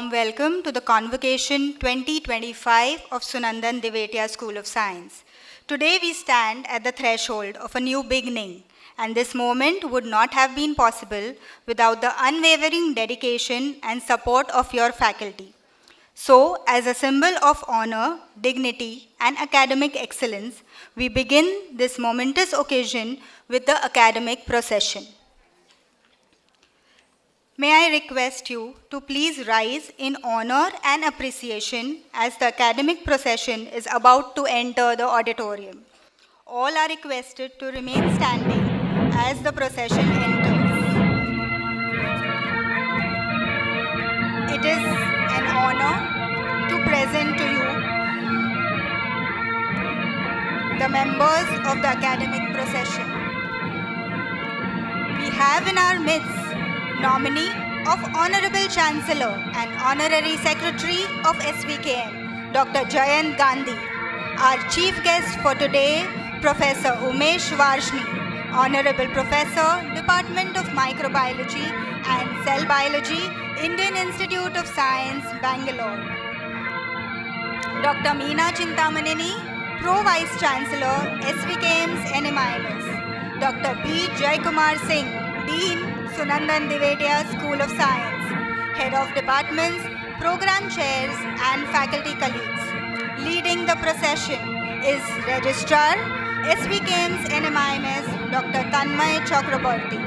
warm welcome to the Convocation 2025 of Sunandan Divetia School of Science. Today we stand at the threshold of a new beginning, and this moment would not have been possible without the unwavering dedication and support of your faculty. So, as a symbol of honor, dignity, and academic excellence, we begin this momentous occasion with the academic procession. May I request you to please rise in honor and appreciation as the academic procession is about to enter the auditorium. All are requested to remain standing as the procession enters. It is an honor to present to you the members of the academic procession. We have in our midst nominee of Honorable Chancellor and Honorary Secretary of SVKM, Dr. Jayant Gandhi. Our chief guest for today, Professor Umesh Varshney, Honorable Professor, Department of Microbiology and Cell Biology, Indian Institute of Science, Bangalore. Dr. Meena Chintamaneni, Pro Vice Chancellor, SVKM's NMIMS. Dr. B. Jaikumar Singh, Dean, Sunandan Divetia School of Science, Head of Departments, Program Chairs and Faculty colleagues. Leading the procession is Registrar, SVKM's NMIMS, Dr. Tanmay Chakraborty.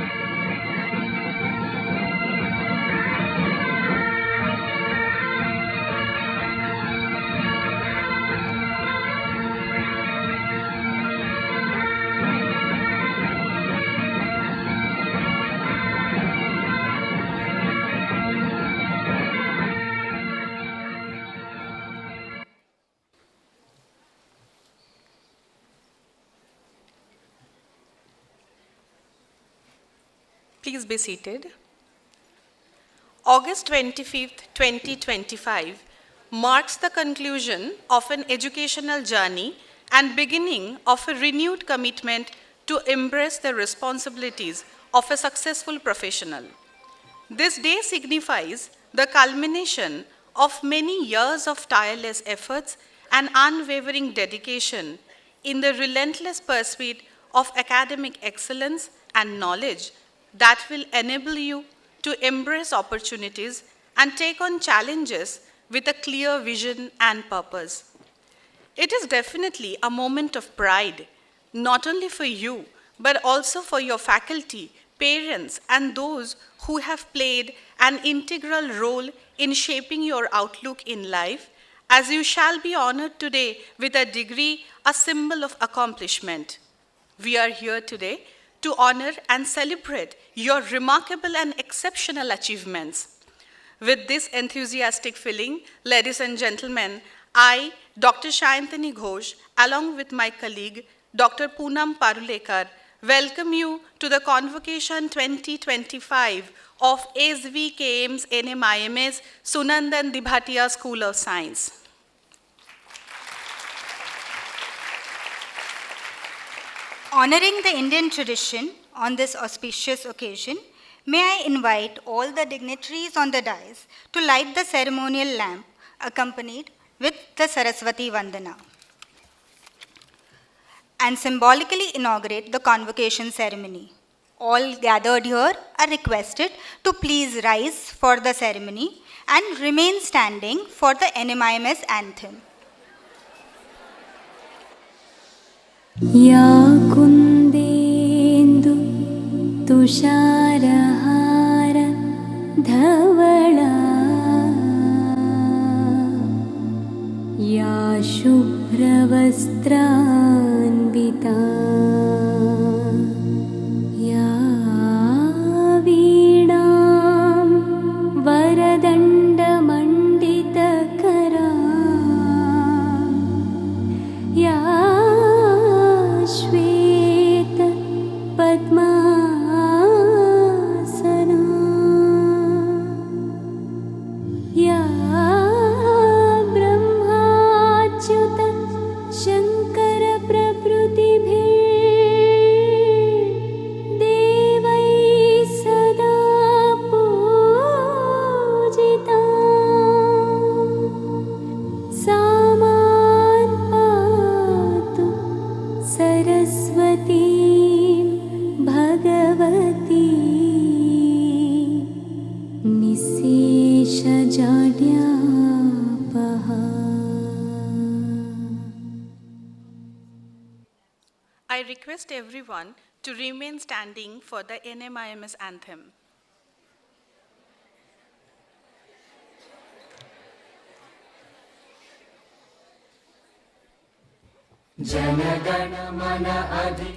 Please be seated. August 25th, 2025 marks the conclusion of an educational journey and beginning of a renewed commitment to embrace the responsibilities of a successful professional. This day signifies the culmination of many years of tireless efforts and unwavering dedication in the relentless pursuit of academic excellence and knowledge that will enable you to embrace opportunities and take on challenges with a clear vision and purpose. It is definitely a moment of pride, not only for you, but also for your faculty, parents, and those who have played an integral role in shaping your outlook in life, as you shall be honored today with a degree, a symbol of accomplishment. We are here today to honor and celebrate your remarkable and exceptional achievements. With this enthusiastic feeling, ladies and gentlemen, I, Dr. Shayantani Ghosh, along with my colleague, Dr. Poonam Parulekar, welcome you to the Convocation 2025 of SVKM's NMIMS Sunandan Divetia School of Science. Honoring the Indian tradition on this auspicious occasion, may I invite all the dignitaries on the dais to light the ceremonial lamp accompanied with the Saraswati Vandana and symbolically inaugurate the convocation ceremony. All gathered here are requested to please rise for the ceremony and remain standing for the NMIMS anthem. या कुन्देन्दु तुषारहार धवला या शुभ्रवस्त्रान्विता या वीणां वरदण्डमण्डितकरा या श्वेत पद्मासना या ब्रह्माच्युत शङ्कर प्रभृतिभिः देवैः सदा पूजिता I request everyone to remain standing for the NMIMS anthem. जनगण मन अधि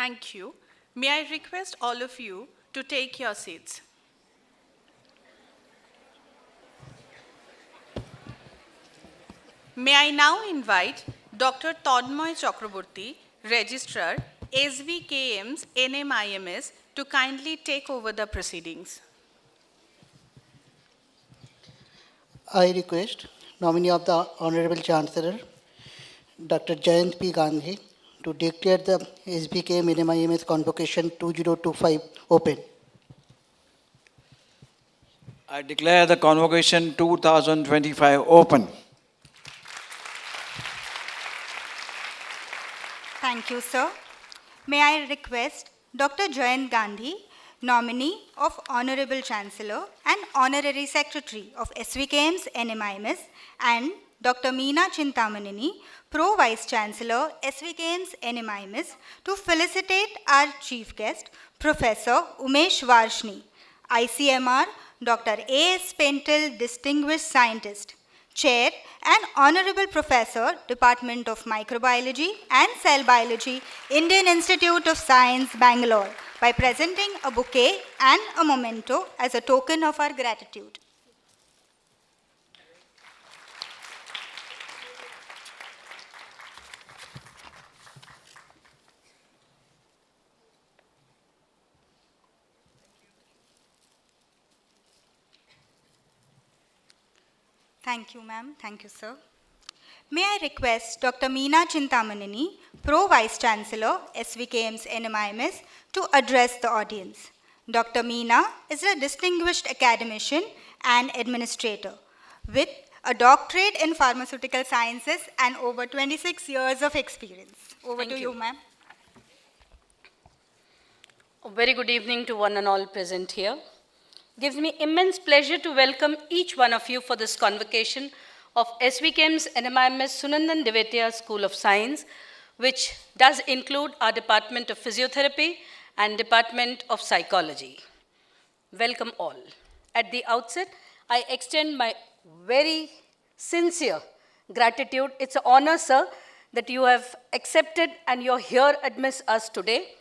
Thank you. May I request all of you to take your seats. May I now invite Dr. Tanmoy Chakraborty, Registrar, SVKM's NMIMS, to kindly take over the proceedings. I request nominee of the Honorable Chancellor, Dr. Jayant P. Gandhi, to declare the SBKM NMIMS Convocation 2025 open. I declare the Convocation 2025 open. Thank you, sir. May I request Dr. Jayant Gandhi, nominee of Honorable Chancellor and Honorary Secretary of SVKM's NMIMS, and Dr. Meena Chintamanini, Pro Vice Chancellor, SVKM's NMIMS, to felicitate our Chief Guest, Professor Umesh Varshney, ICMR, Dr. A.S. Paintal, Distinguished Scientist, Chair and Honorable Professor, Department of Microbiology and Cell Biology, Indian Institute of Science, Bangalore, by presenting a bouquet and a memento as a token of our gratitude. Thank you, ma'am. Thank you, sir. May I request Dr. Meena Chintamanini, Pro Vice Chancellor, SVKM's NMIMS, to address the audience. Dr. Meena is a distinguished academician and administrator with a doctorate in pharmaceutical sciences and over 26 years of experience. Over to you, ma'am. A very good evening to one and all present here. Gives me immense pleasure to welcome each one of you for this convocation of SVKM's NMIMS Sunandan Devetia School of Science, which does include our Department of Physiotherapy and Department of Psychology. Welcome all. At the outset, I extend my very sincere gratitude. It's an honor, sir, that you have accepted and you're here amidst us today.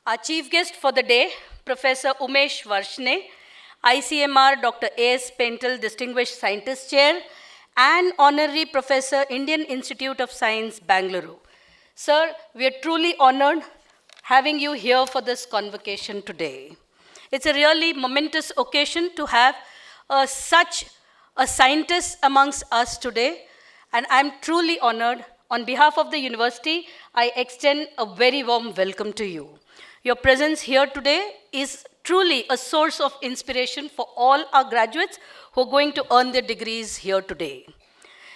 Our chief guest for the day, Professor Umesh Varshney, ICMR Dr. A.S. Paintal Distinguished Scientist Chair, and Honorary Professor, Indian Institute of Science, Bangalore. Sir, we are truly honored having you here for this convocation today. It's a really momentous occasion to have such a scientist amongst us today, and I'm truly honored. On behalf of the university, I extend a very warm welcome to you. Your presence here today is truly a source of inspiration for all our graduates who are going to earn their degrees here today.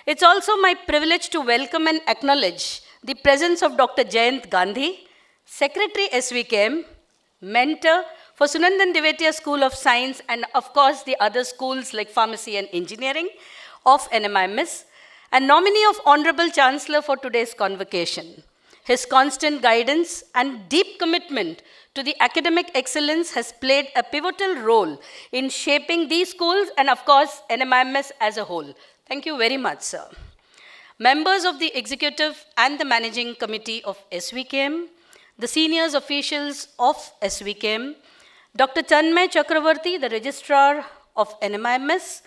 It's also my privilege to welcome and acknowledge the presence of Dr. Jayant Gandhi, Secretary SVKM, mentor for Sunandan Devetia School of Science, and of course the other schools like Pharmacy and Engineering of NMIMS, and nominee of Honorable Chancellor for today's convocation. His constant guidance and deep commitment to the academic excellence has played a pivotal role in shaping these schools and, of course, NMIMS as a whole. Thank you very much, sir. Members of the Executive and the Managing Committee of SVKM, the seniors officials of SVKM, Dr. Chandmay Chakravarti, the Registrar of NMIMS,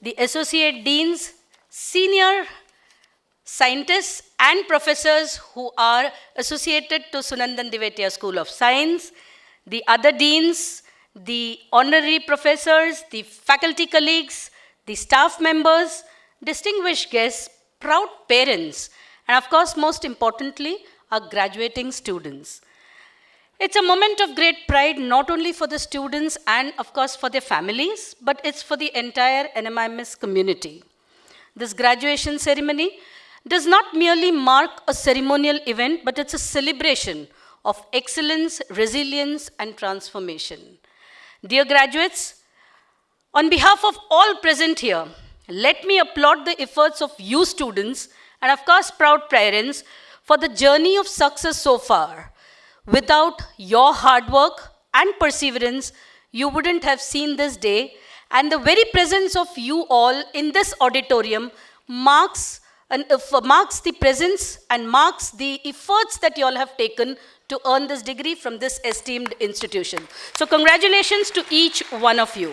the Associate Deans, senior scientists and professors who are associated to Sunandan Devetia School of Science, the other deans, the honorary professors, the faculty colleagues, the staff members, distinguished guests, proud parents, and of course, most importantly, our graduating students. It's a moment of great pride, not only for the students and of course for their families, but it's for the entire NMIMS community. This graduation ceremony does not merely mark a ceremonial event, but it's a celebration of excellence, resilience, and transformation. Dear graduates, on behalf of all present here, let me applaud the efforts of you students and of course proud parents for the journey of success so far. Without your hard work and perseverance, you wouldn't have seen this day, and the very presence of you all in this auditorium marks the presence and marks the efforts that you all have taken to earn this degree from this esteemed institution. So congratulations to each one of you.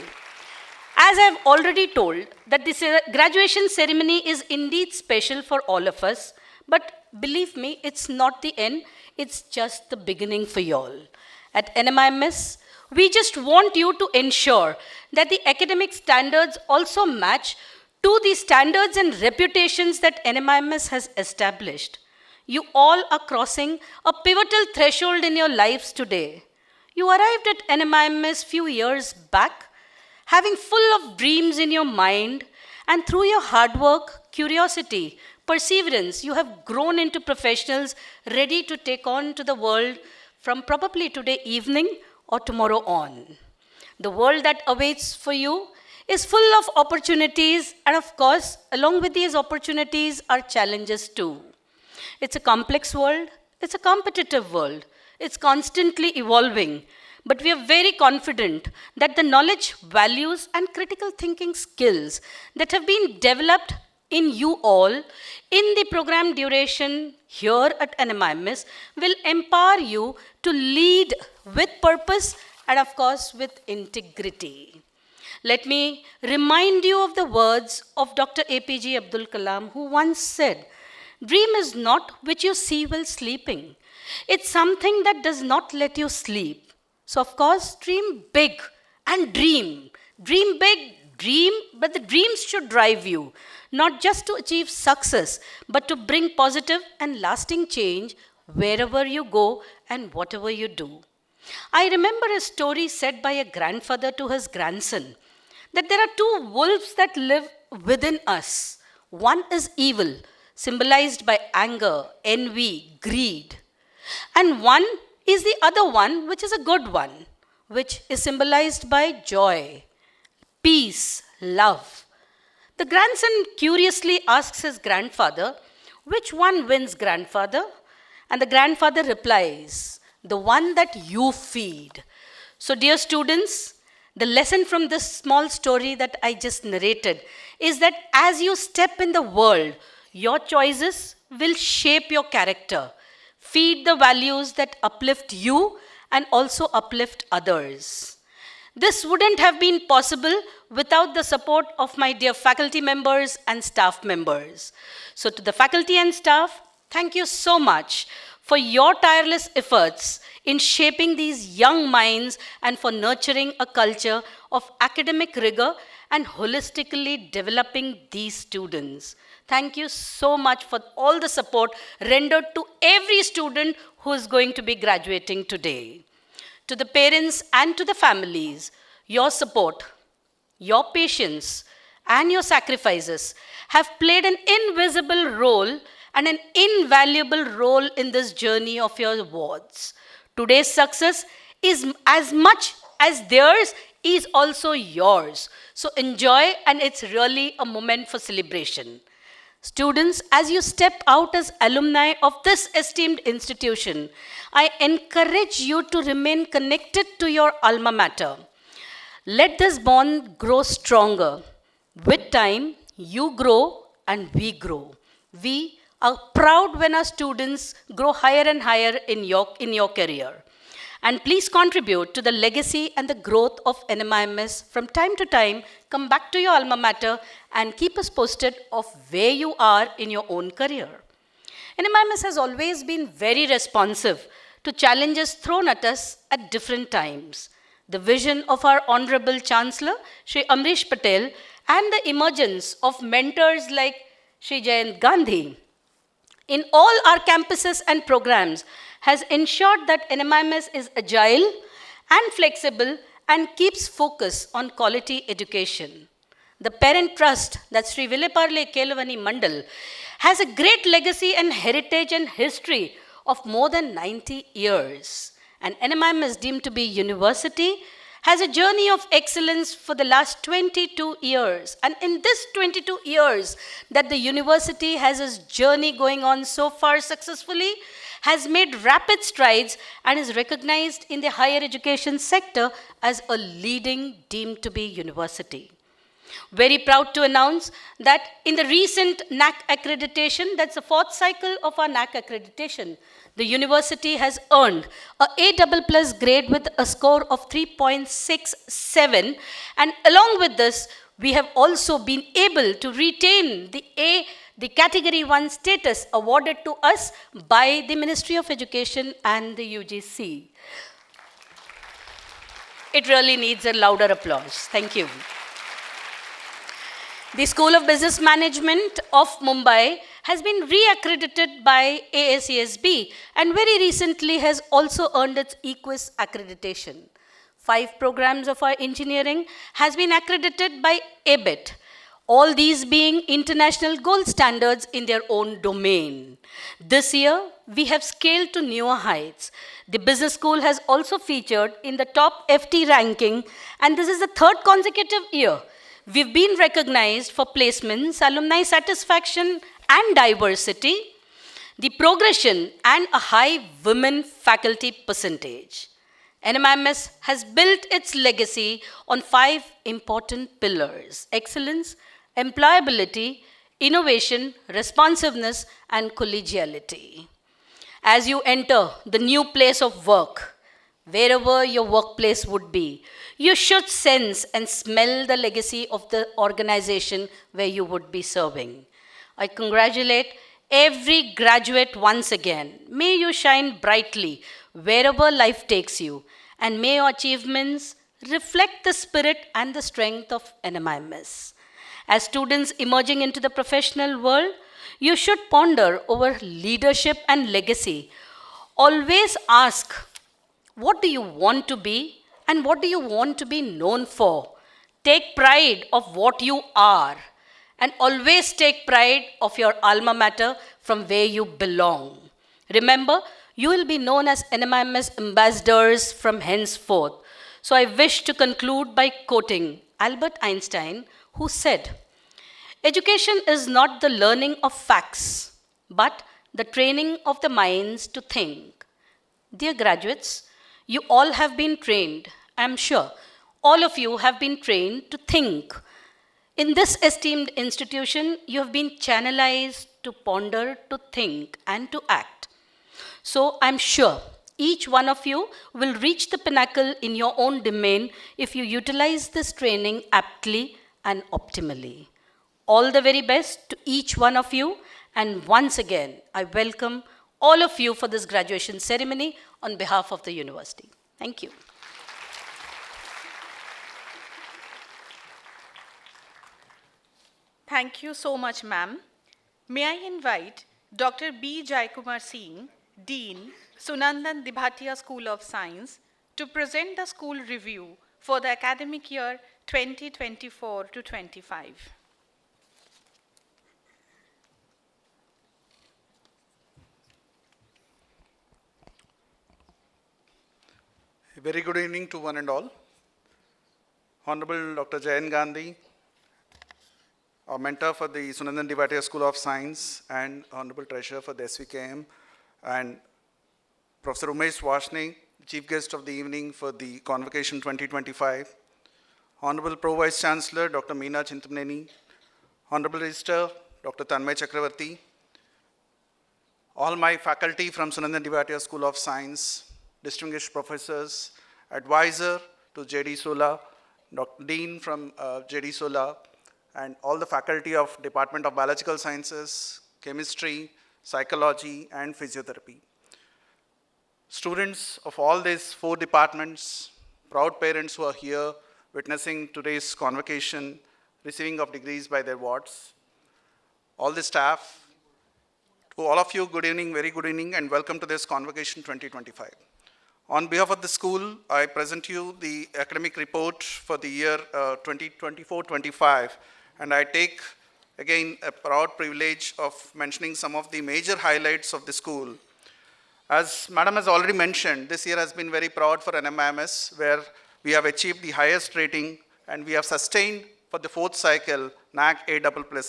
As I have already told, that this graduation ceremony is indeed special for all of us, but believe me, it's not the end, it's just the beginning for you all. At NMIMS, we just want you to ensure that the academic standards also match to the standards and reputations that NMIMS has established. You all are crossing a pivotal threshold in your lives today. You arrived at NMIMS few years back, having full of dreams in your mind, and through your hard work, curiosity, perseverance, you have grown into professionals ready to take on to the world from probably today evening or tomorrow on. The world that awaits for you is full of opportunities, and of course, along with these opportunities are challenges too. It's a complex world, it's a competitive world, it's constantly evolving, but we are very confident that the knowledge, values, and critical thinking skills that have been developed in you all in the program duration here at NMIMS will empower you to lead with purpose and of course with integrity. Let me remind you of the words of Dr. APJ Abdul Kalam, who once said, "Dream is not which you see while sleeping. It's something that does not let you sleep." So of course, dream big and dream. Dream big, dream, but the dreams should drive you, not just to achieve success, but to bring positive and lasting change wherever you go and whatever you do. I remember a story said by a grandfather to his grandson, that there are two wolves that live within us. One is evil, symbolized by anger, envy, greed. And one is the other one, which is a good one, which is symbolized by joy, peace, love. The grandson curiously asks his grandfather, "Which one wins, grandfather?" And the grandfather replies, "The one that you feed." So dear students, the lesson from this small story that I just narrated is that as you step in the world, your choices will shape your character. Feed the values that uplift you and also uplift others. This wouldn't have been possible without the support of my dear faculty members and staff members. So to the faculty and staff, thank you so much for your tireless efforts in shaping these young minds and for nurturing a culture of academic rigor and holistically developing these students. Thank you so much for all the support rendered to every student who is going to be graduating today. to the parents and to the families, your support, your patience, and your sacrifices have played an invisible role and an invaluable role in this journey of your awards. Today's success is as much as theirs is also yours. So enjoy, and it's really a moment for celebration. Students, as you step out as alumni of this esteemed institution, I encourage you to remain connected to your alma mater. Let this bond grow stronger. With time, you grow and we grow. We are proud when our students grow higher and higher in your career. And please contribute to the legacy and the growth of NMIMS from time to time. Come back to your alma mater and keep us posted of where you are in your own career. NMIMS has always been very responsive to challenges thrown at us at different times. The vision of our Honorable Chancellor, Shri Amrish Patel, and the emergence of mentors like Shri Jayant Gandhi in all our campuses and programs has ensured that NMIMS is agile and flexible and keeps focus on quality education. The parent trust that Sri Vileparle Kelavani Mandal has a great legacy and heritage and history of more than 90 years. And NMIMS deemed to be university has a journey of excellence for the last 22 years. And in this 22 years that the university has its journey going on so far successfully, has made rapid strides and is recognized in the higher education sector as a leading deemed to be university. Very proud to announce that in the recent NAC accreditation, that's the fourth cycle of our NAC accreditation, the university has earned a A++ grade with a score of 3.67, and along with this, we have also been able to retain the Category 1 status awarded to us by the Ministry of Education and the UGC. It really needs a louder applause. Thank you. The School of Business Management of Mumbai has been re-accredited by ASESB and very recently has also earned its EQUIS accreditation. 5 programs of our engineering has been accredited by ABET, all these being international gold standards in their own domain. This year, we have scaled to newer heights. The business school has also featured in the top FT ranking, and this is the 3rd consecutive year we've been recognized for placements, alumni satisfaction, and diversity, the progression, and a high women faculty percentage. NMIMS has built its legacy on 5 important pillars: excellence, employability, innovation, responsiveness, and collegiality. As you enter the new place of work, wherever your workplace would be, you should sense and smell the legacy of the organization where you would be serving. I congratulate every graduate once again. May you shine brightly wherever life takes you, and may your achievements reflect the spirit and the strength of NMIMS. As students emerging into the professional world, you should ponder over leadership and legacy. Always ask, what do you want to be and what do you want to be known for? Take pride of what you are, and always take pride of your alma mater from where you belong. Remember, you will be known as NMIMS ambassadors from henceforth. So I wish to conclude by quoting Albert Einstein, who said, "Education is not the learning of facts, but the training of the minds to think." Dear graduates, you all have been trained, I'm sure, all of you have been trained to think. In this esteemed institution, you have been channelized to ponder, to think, and to act. So I'm sure each one of you will reach the pinnacle in your own domain if you utilize this training aptly and optimally. All the very best to each one of you, and once again, I welcome all of you for this graduation ceremony on behalf of the university. Thank you. Thank you so much, ma'am. May I invite Dr. B. Jaikumar Singh, Dean, Sunandan Dibhatia School of Science, to present the school review for the academic year 2024 to 25. A very good evening to one and all. Honorable Dr. Jayant Gandhi, our mentor for the Sunandan Devatia School of Science and Honorable Treasurer for the SVKM, and Professor Umesh Varshney, Chief Guest of the evening for the Convocation 2025, Honorable Pro Vice Chancellor Dr. Meena Chintamneni, Honorable Registrar Dr. Tanmay Chakravarti, all my faculty from Sunandan Devatia School of Science, distinguished professors, advisor to JD Sola, Dean from JD Sola, and all the faculty of Department of Biological Sciences, Chemistry, Psychology, and Physiotherapy. Students of all these 4 departments, proud parents who are here witnessing today's convocation, receiving of degrees by their wards, all the staff, to all of you, good evening, very good evening, and welcome to this Convocation 2025. On behalf of the school, I present you the academic report for the year 2024-25, and I take again a proud privilege of mentioning some of the major highlights of the school. As Madam has already mentioned, this year has been very proud for NMIMS, where we have achieved the highest rating and we have sustained for the 4th cycle NAC A++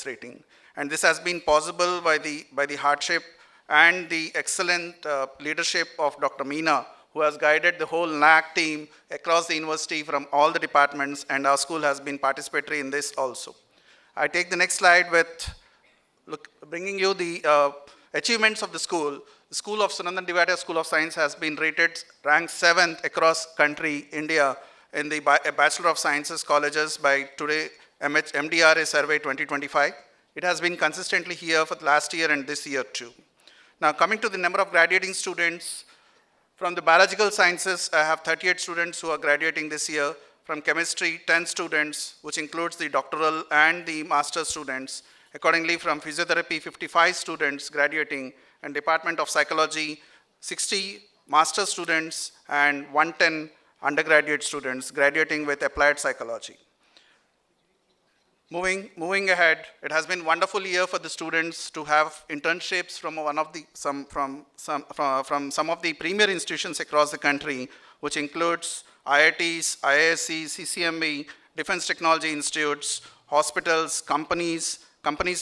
rating. And this has been possible by the hardship and the excellent leadership of Dr. Meena, who has guided the whole NAC team across the university from all the departments, and our school has been participatory in this also. I take the next slide with bringing you the achievements of the school. The School of Sunandan Devatia School of Science has been ranked 7th across country, India, in the Bachelor of Sciences colleges by today MDRA survey 2025. It has been consistently here for the last year and this year too. Now coming to the number of graduating students, from the biological sciences, I have 38 students who are graduating this year. From chemistry, 10 students, which includes the doctoral and the master students. Accordingly, from physiotherapy, 55 students graduating, and Department of Psychology, 60 master students and 110 undergraduate students graduating with applied psychology. Moving ahead, it has been a wonderful year for the students to have internships from some of the premier institutions across the country, which includes IITs, IISc, CCMB, Defense Technology Institutes, hospitals, companies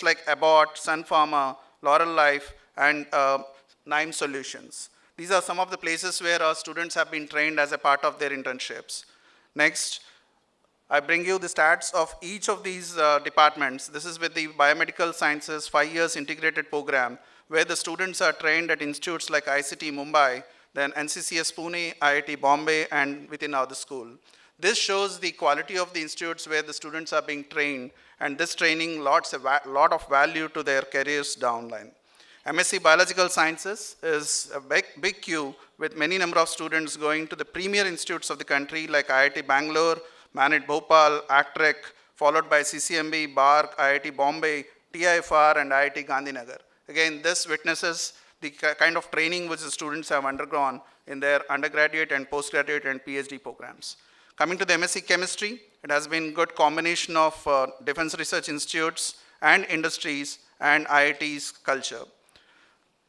like Abbott, Sun Pharma, Laurel Life, and NMIMS Solutions. These are some of the places where our students have been trained as a part of their internships. Next, I bring you the stats of each of these departments. This is with the Biomedical Sciences 5 years integrated program, where the students are trained at institutes like ICT Mumbai, then NCCS Pune, IIT Bombay, and within our school. This shows the quality of the institutes where the students are being trained, and this training lots a lot of value to their careers downline. MSc Biological Sciences is a big queue with many number of students going to the premier institutes of the country like IIT Bangalore, Manit Bhopal, ACTREC, followed by CCMB, BARC, IIT Bombay, TIFR, and IIT Gandhinagar. Again, this witnesses the kind of training which the students have undergone in their undergraduate and postgraduate and PhD programs. Coming to the MSc Chemistry, it has been good combination of defense research institutes and industries and IIT's culture.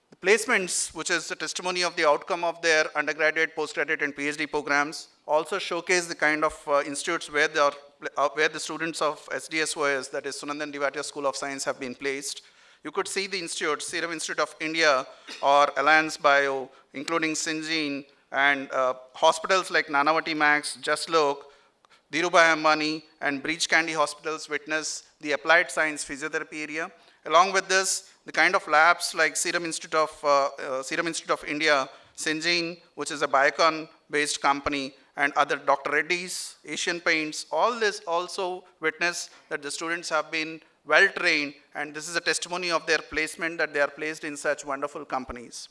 The placements, which is the testimony of the outcome of their undergraduate, postgraduate, and PhD programs, also showcase the kind of institutes where the students of SDSOS, that is Sunandan Devatia School of Science, have been placed. You could see the institutes, Serum Institute of India or Alliance Bio, including Syngene, and hospitals like Nanavati Max, Jaslok, Dhirubhai Ambani, and Breach Candy hospitals witness the applied science physiotherapy area. Along with this, the kind of labs like Serum Institute of India, Syngene, which is a Biocon-based company, and other Dr. Reddy's, Asian Paints, all this also witness that the students have been well trained, and this is a testimony of their placement that they are placed in such wonderful companies.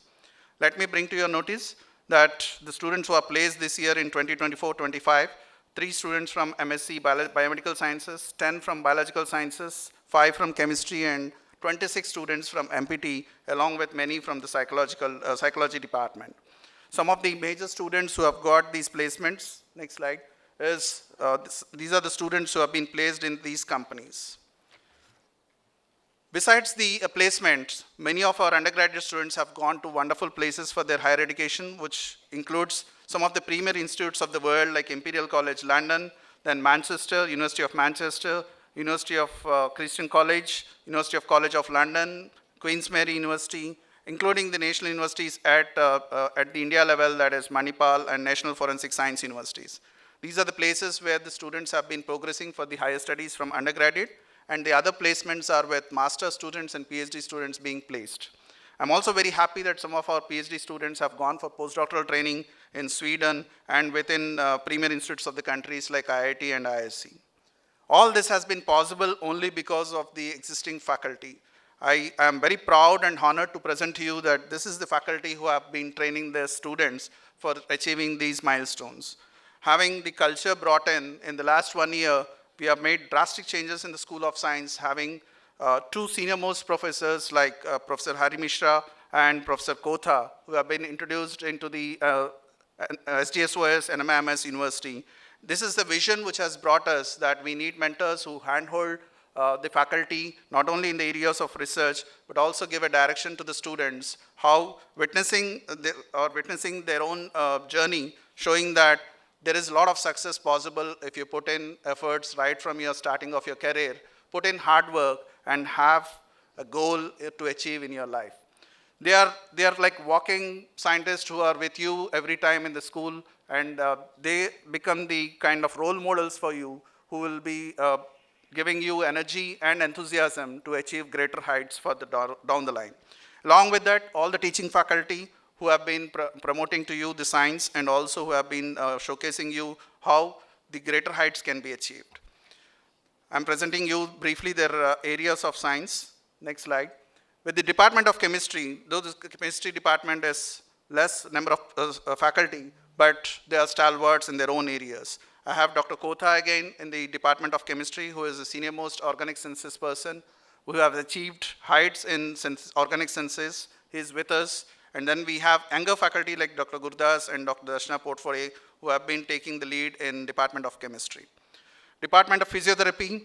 Let me bring to your notice that the students who are placed this year in 2024-25, 3 students from MSc Biomedical Sciences, 10 from Biological Sciences, 5 from Chemistry, and 26 students from MPT, along with many from the psychology department. Some of the major students who have got these placements, next slide, these are the students who have been placed in these companies. Besides the placements, many of our undergraduate students have gone to wonderful places for their higher education, which includes some of the premier institutes of the world like Imperial College London, then Manchester, University of Manchester, University of Christian College, University of College of London, Queen's Mary University, including the national universities at the India level, that is Manipal and National Forensic Science Universities. These are the places where the students have been progressing for the higher studies from undergraduate, and the other placements are with master students and PhD students being placed. I'm also very happy that some of our PhD students have gone for postdoctoral training in Sweden and within premier institutes of the countries like IIT and IISc. All this has been possible only because of the existing faculty. I am very proud and honored to present to you that this is the faculty who have been training their students for achieving these milestones. Having the culture brought in the last 1 year, we have made drastic changes in the School of Science, having two senior-most professors like Professor Hari Mishra and Professor Kotha, who have been introduced into the SDSOS NMIMS University. This is the vision which has brought us that we need mentors who handhold the faculty, not only in the areas of research, but also give a direction to the students, how witnessing their own journey, showing that there is a lot of success possible if you put in efforts right from your starting of your career, put in hard work, and have a goal to achieve in your life. They are like walking scientists who are with you every time in the school, and they become the kind of role models for you who will be giving you energy and enthusiasm to achieve greater heights further down the line. Along with that, all the teaching faculty who have been promoting to you the science and also who have been showcasing you how the greater heights can be achieved. I'm presenting you briefly their areas of science. Next slide. With the Department of Chemistry, though the chemistry department is less number of faculty, but they are stalwarts in their own areas. I have Dr. Kotha again in the Department of Chemistry, who is the senior most organic synthesis person, who have achieved heights in organic synthesis. He is with us. And then we have younger faculty like Dr. Gurdas and Dr. Darshana Portfore, who have been taking the lead in Department of Chemistry. Department of Physiotherapy,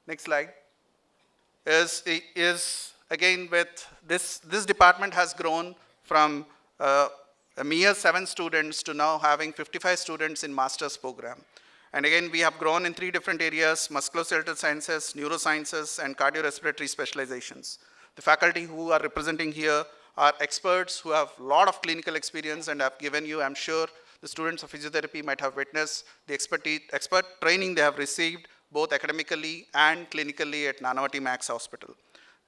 next slide, is again with this department has grown from a mere 7 students to now having 55 students in master's program. And again, we have grown in 3 different areas: musculoskeletal sciences, neurosciences, and cardiorespiratory specializations. The faculty who are representing here are experts who have a lot of clinical experience and have given you, I'm sure, the students of physiotherapy might have witnessed the expert training they have received both academically and clinically at Nanavati Max Hospital.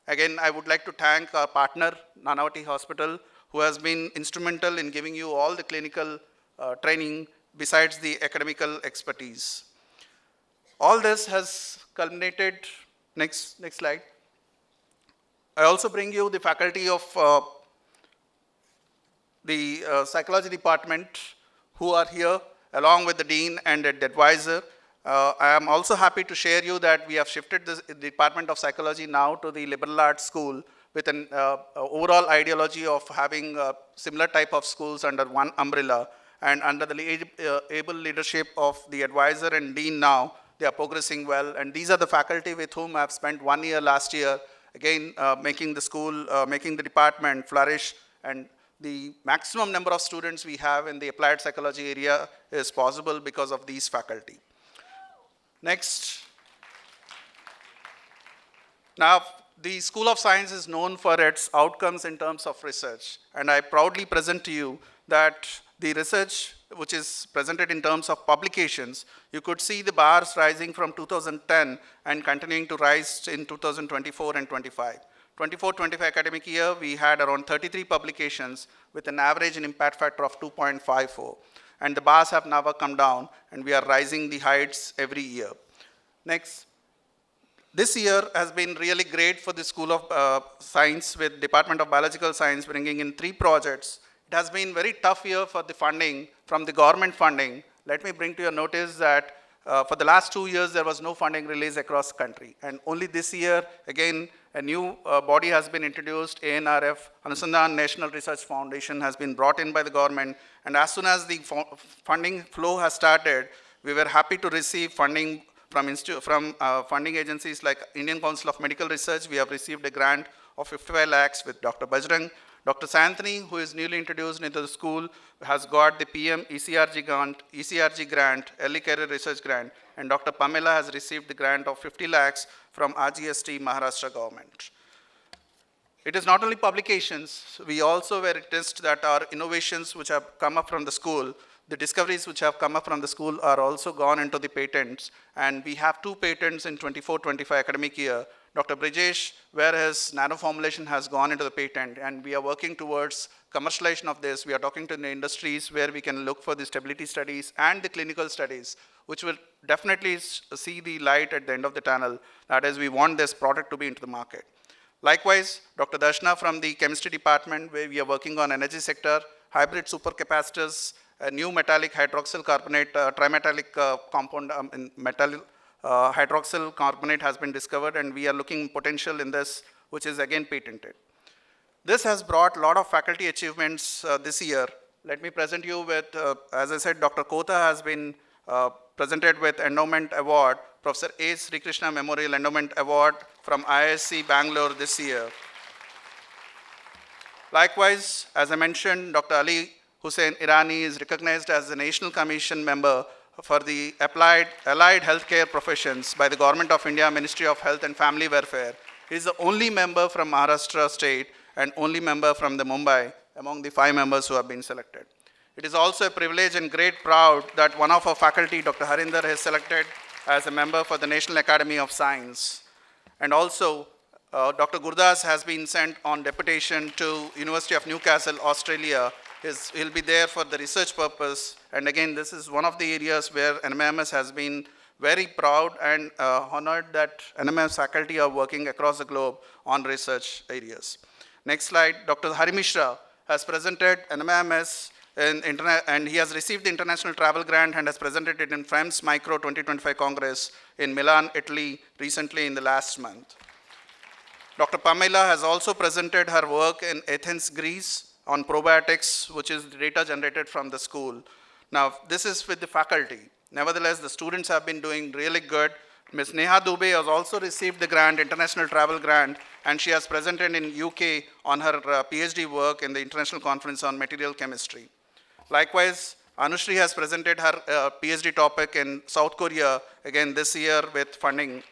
Again, I would like to thank our partner, Nanavati Hospital, who has been instrumental in giving you all the clinical training besides the academical expertise. All this has culminated, next slide. I also bring you the faculty of the psychology department who are here along with the dean and the advisor. I am also happy to share you that we have shifted the Department of Psychology now to the Liberal Arts School with an overall ideology of having similar type of schools under one umbrella, and under the able leadership of the advisor and dean now, they are progressing well. And these are the faculty with whom I have spent 1 year last year, again making the school, making the department flourish, and the maximum number of students we have in the applied psychology area is possible because of these faculty. Next. Now, the School of Science is known for its outcomes in terms of research, and I proudly present to you that the research which is presented in terms of publications, you could see the bars rising from 2010 and continuing to rise in 2024 and 25. 24-25 academic year, we had around 33 publications with an average and impact factor of 2.54. And the bars have never come down, and we are rising the heights every year. Next. This year has been really great for the School of Science with Department of Biological Science bringing in 3 projects. It has been very tough year for the funding, from the government funding. Let me bring to your notice that For the last 2 years, there was no funding released across the country. And only this year, again, a new body has been introduced, ANRF, Anusandhan National Research Foundation, has been brought in by the government. And as soon as the funding flow has started, we were happy to receive funding from funding agencies like Indian Council of Medical Research. We have received a grant of 55 lakhs with Dr. Bajrang. Dr. Santhony, who is newly introduced into the school, has got the PM ECRG grant, Early Career Research Grant, and Dr. Pamela has received the grant of 50 lakhs from RGST Maharashtra government. It is not only publications, we also were witnessed that our innovations which have come up from the school, the discoveries which have come up from the school are also gone into the patents, and we have 2 patents in 24-25 academic year. Dr. Brijesh, where his nano formulation has gone into the patent, and we are working towards commercialization of this. We are talking to the industries where we can look for the stability studies and the clinical studies, which will definitely see the light at the end of the tunnel. That is, we want this product to be into the market. Likewise, Dr. Darshana from the chemistry department, where we are working on energy sector, hybrid supercapacitors, a new metallic hydroxyl carbonate, trimetallic compound in metal hydroxyl carbonate has been discovered, and we are looking potential in this, which is again patented. This has brought a lot of faculty achievements this year. Let me present you with, as I said, Dr. Kotha has been presented with Endowment Award, Professor A. Sri Krishna Memorial Endowment Award from IISc Bangalore this year. Likewise, as I mentioned, Dr. Ali Hussain Irani is recognized as a National Commission member for the Allied Healthcare Professions by the Government of India, Ministry of Health and Family Welfare. He is the only member from Maharashtra state and only member from the Mumbai among the 5 members who have been selected. It is also a privilege and great proud that one of our faculty, Dr. Harinder, is selected as a member for the National Academy of Science. And also, Dr. Gurdas has been sent on deputation to University of Newcastle, Australia. He'll be there for the research purpose. And again, this is one of the areas where NMIMS has been very proud and honored that NMIMS faculty are working across the globe on research areas. Next slide, Dr. Hari Mishra has presented NMIMS and he has received the international travel grant and has presented it in FREMS Micro 2025 Congress in Milan, Italy, recently in the last month. Dr. Pamela has also presented her work in Athens, Greece on probiotics, which is data generated from the school. Now, this is with the faculty. Nevertheless, the students have been doing really good. Ms. Neha Dubey has also received the grant, international travel grant, and she has presented in UK on her PhD work in the International Conference on Material Chemistry. Likewise, Anushri has presented her PhD topic in South Korea, again this year with funding.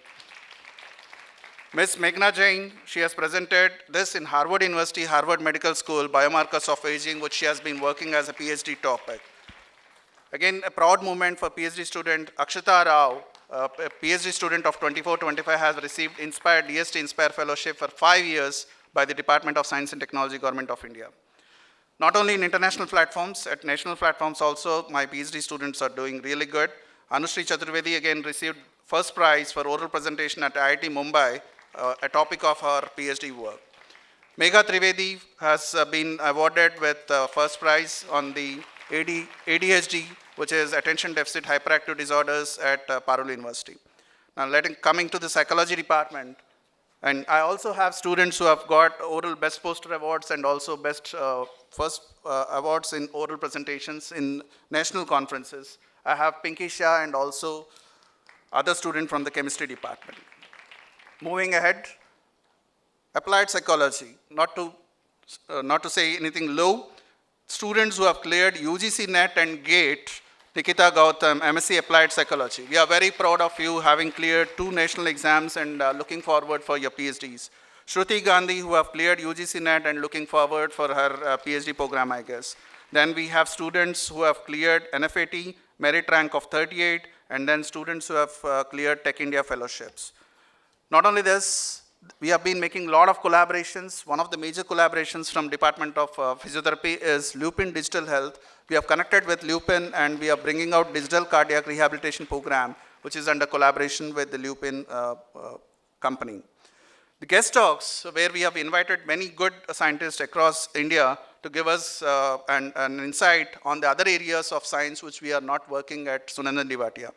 Ms. Meghna Jain, she has presented this in Harvard University, Harvard Medical School, Biomarkers of Aging, which she has been working as a PhD topic. Again, a proud moment for PhD student Akshata Rao, a PhD student of 24-25, has received DST Inspire Fellowship for 5 years by the Department of Science and Technology, Government of India. Not only in international platforms, at national platforms also, my PhD students are doing really good. Anushri Chaturvedi again received first prize for oral presentation at IIT Mumbai, a topic of her PhD work. Megha Trivedi has been awarded with first prize on the ADHD, which is Attention Deficit Hyperactive Disorders at Parul University. Now coming to the psychology department, and I also have students who have got oral best poster awards and also best first awards in oral presentations in national conferences. I have Pinky Shah and also other student from the chemistry department. Moving ahead, applied psychology, not to say anything low, students who have cleared UGC NET and GATE, Nikita Gautam, MSc Applied Psychology. We are very proud of you having cleared 2 national exams and looking forward for your PhDs. Shruti Gandhi, who have cleared UGC NET and looking forward for her PhD program, I guess. Then we have students who have cleared NFAT, merit rank of 38, and then students who have cleared Tech India fellowships. Not only this, we have been making a lot of collaborations. One of the major collaborations from Department of Physiotherapy is Lupin Digital Health. We have connected with Lupin and we are bringing out digital cardiac rehabilitation program, which is under collaboration with the Lupin company. The guest talks, where we have invited many good scientists across India to give us an insight on the other areas of science which we are not working at Sunandan Devatia.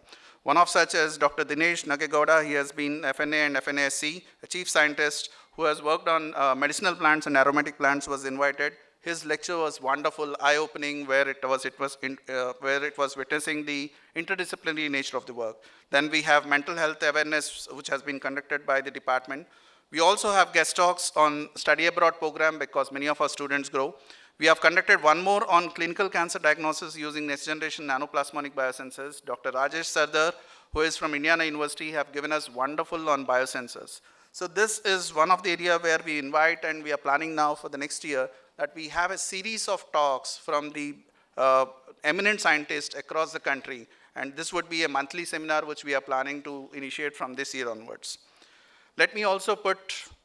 One of such is Dr. Dinesh Nagegowda. He has been FNA and FNASC, a chief scientist who has worked on medicinal plants and aromatic plants, was invited. His lecture was wonderful, eye-opening, where it was witnessing the interdisciplinary nature of the work. Then we have mental health awareness, which has been conducted by the department. We also have guest talks on study abroad program because many of our students grow. We have conducted one more on clinical cancer diagnosis using next generation nanoplasmonic biosensors. Dr. Rajesh Sardar, who is from Indiana University, have given us wonderful on biosensors. So this is one of the area where we invite, and we are planning now for the next year that we have a series of talks from the eminent scientists across the country. And this would be a monthly seminar which we are planning to initiate from this year onwards. Let me also put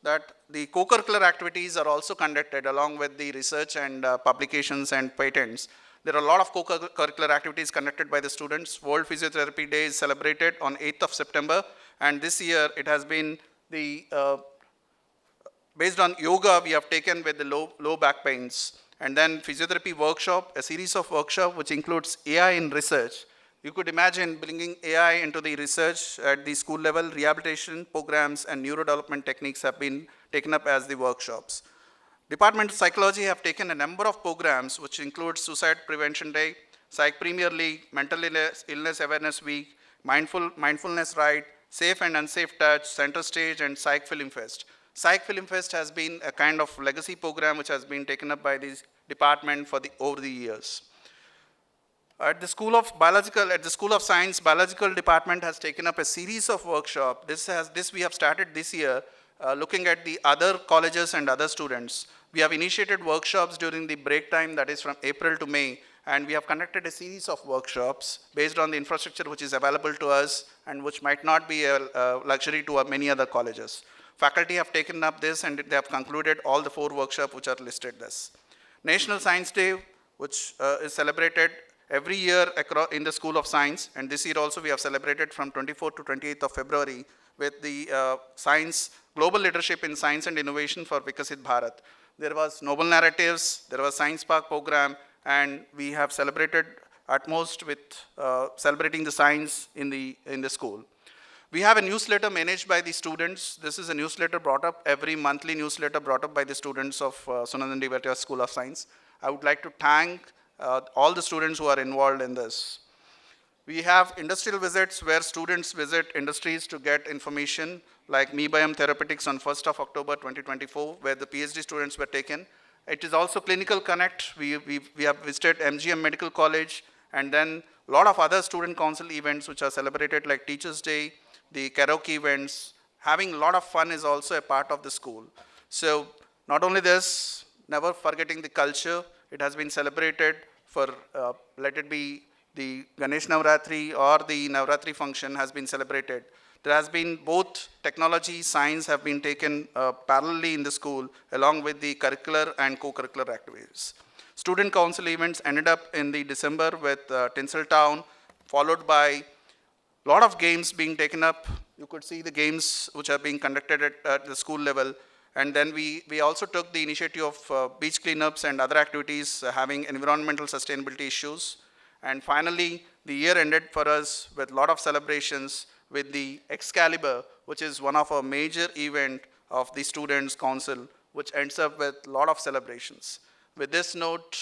that the co-curricular activities are also conducted along with the research and publications and patents. There are a lot of co-curricular activities conducted by the students. World Physiotherapy Day is celebrated on 8th of September, and this year it has been the, based on yoga we have taken with the low back pains, and then physiotherapy workshop, a series of workshops which includes AI in research. You could imagine bringing AI into the research at the school level. Rehabilitation programs and neurodevelopment techniques have been taken up as the workshops. Department of Psychology have taken a number of programs which include Suicide Prevention Day, Psych Premier League, Mental Illness Awareness Week, Mindfulness Ride, Safe and Unsafe Touch, Center Stage, and Psych Film Fest. Psych Film Fest has been a kind of legacy program which has been taken up by this department over the years. At the School of Science, Biological Department has taken up a series of workshops. This we have started this year, looking at the other colleges and other students. We have initiated workshops during the break time, that is from April to May, and we have conducted a series of workshops based on the infrastructure which is available to us and which might not be a luxury to many other colleges. Faculty have taken up this, and they have concluded all the 4 workshops which are listed thus. National Science Day, which is celebrated every year in the School of Science, and this year also we have celebrated from 24th to 28th of February with the Global Leadership in Science and Innovation for Vikasit Bharat. There was Noble Narratives, there was Science Park program, and we have celebrated at most with celebrating the science in the school. We have a newsletter managed by the students. This is a newsletter brought up, every monthly newsletter brought up by the students of Sunandan Devatia School of Science. I would like to thank all the students who are involved in this. We have industrial visits where students visit industries to get information, like MeBiome Therapeutics on 1st of October 2024, where the PhD students were taken. It is also Clinical Connect. We have visited MGM Medical College, and then a lot of other student council events which are celebrated, like Teachers' Day, the karaoke events. Having a lot of fun is also a part of the school. So not only this, never forgetting the culture. It has been celebrated for, let it be the Ganesh Navratri or the Navratri function has been celebrated. There has been both technology, science have been taken parallelly in the school along with the curricular and co-curricular activities. Student council events ended up in the December with Tinseltown, followed by a lot of games being taken up. You could see the games which are being conducted at the school level. And then we also took the initiative of beach cleanups and other activities having environmental sustainability issues. And finally, the year ended for us with a lot of celebrations with the Excalibur, which is one of our major event of the Students' Council, which ends up with a lot of celebrations. With this note,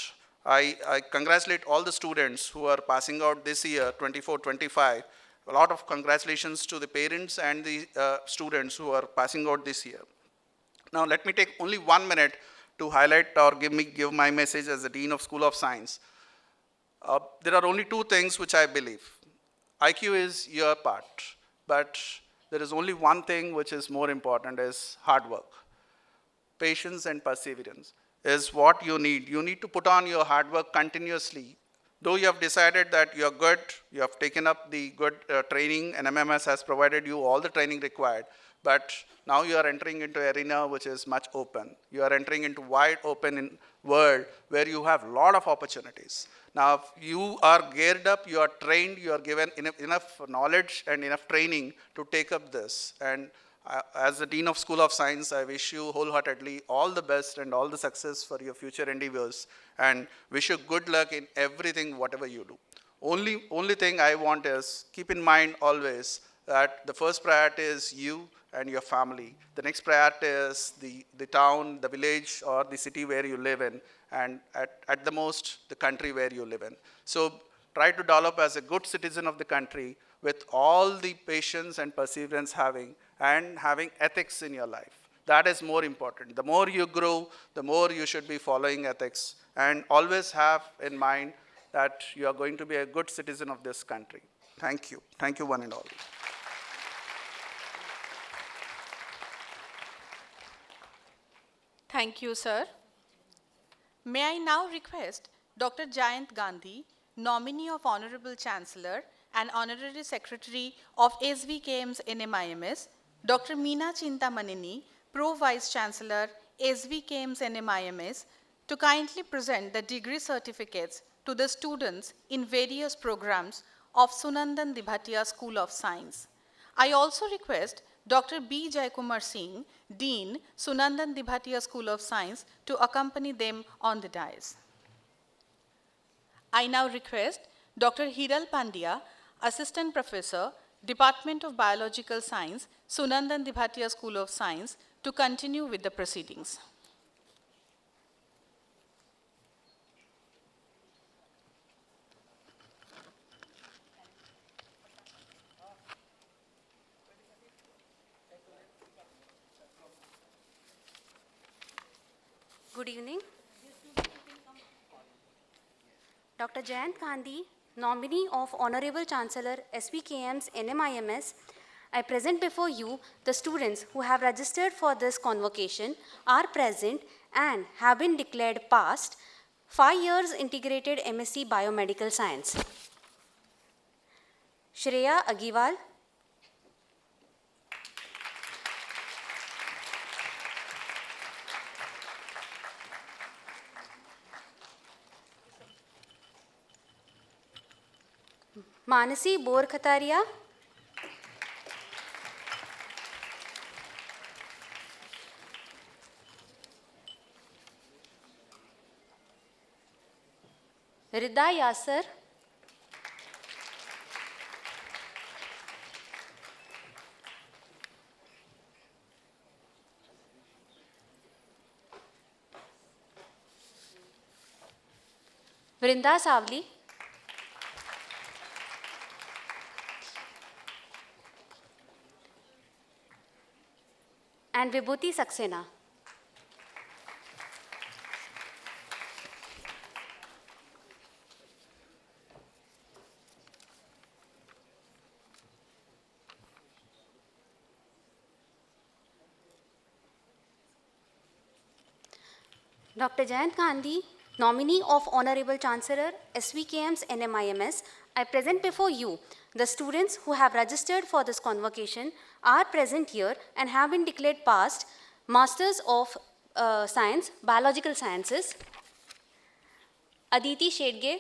I congratulate all the students who are passing out this year, 24-25. A lot of congratulations to the parents and the students who are passing out this year. Now, let me take only 1 minute to highlight or give my message as the Dean of School of Science. There are only 2 things which I believe. IQ is your part, but there is only one thing which is more important, is hard work. Patience and perseverance is what you need. You need to put on your hard work continuously. Though you have decided that you are good, you have taken up the good training, NMIMS has provided you all the training required, but now you are entering into an arena which is much open. You are entering into wide open world where you have a lot of opportunities. Now, if you are geared up, you are trained, you are given enough knowledge and enough training to take up this. And as the Dean of School of Science, I wish you wholeheartedly all the best and all the success for your future endeavors, and wish you good luck in everything, whatever you do. only thing I want is keep in mind always that the first priority is you and your family. The next priority is the town, the village, or the city where you live in, and at the most, the country where you live in. So try to develop as a good citizen of the country with all the patience and perseverance and having ethics in your life. That is more important. The more you grow, the more you should be following ethics, and always have in mind that you are going to be a good citizen of this country. Thank you. Thank you, one and all. Thank you, sir. May I now request Dr. Jayant Gandhi, nominee of Honorable Chancellor and Honorary Secretary of SVKM's NMIMS, Dr. Meena Chintamanini, Pro Vice Chancellor, SVKM's NMIMS, to kindly present the degree certificates to the students in various programs of Sunandan Dibhatia School of Science. I also request Dr. B. Jaikumar Singh, Dean, Sunandan Dibhatia School of Science, to accompany them on the dais. I now request Dr. Hiral Pandya, Assistant Professor, Department of Biological Science, Sunandan Dibhatia School of Science, to continue with the proceedings. Good evening. Dr. Jayant Gandhi, nominee of Honorable Chancellor SVKM's NMIMS, I present before you the students who have registered for this convocation, are present and have been declared passed 5 years integrated MSc Biomedical Science. Shreya Agiwal, Manasi Borkhataria, Rida Yasser, Vrinda Savli, and Vibhuti Saxena. Dr. Jayant Gandhi, nominee of Honorable Chancellor SVKM's NMIMS, I present before you the students who have registered for this convocation, are present here and have been declared passed Masters of Science, Biological Sciences. Aditi Shedge,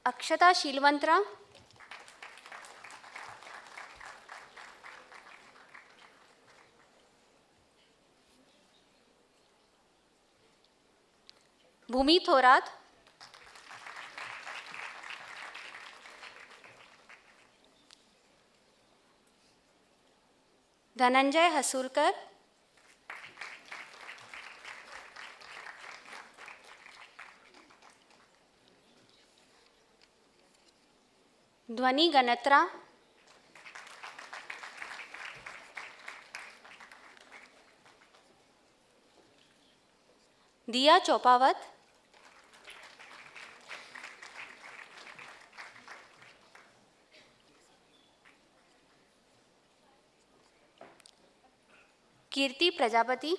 Akshata Shilwantra, Bhumi Thorat, Dhananjay Hasulkar, Dhwani Ganatra, Diya Chopawat, Kirti Prajapati,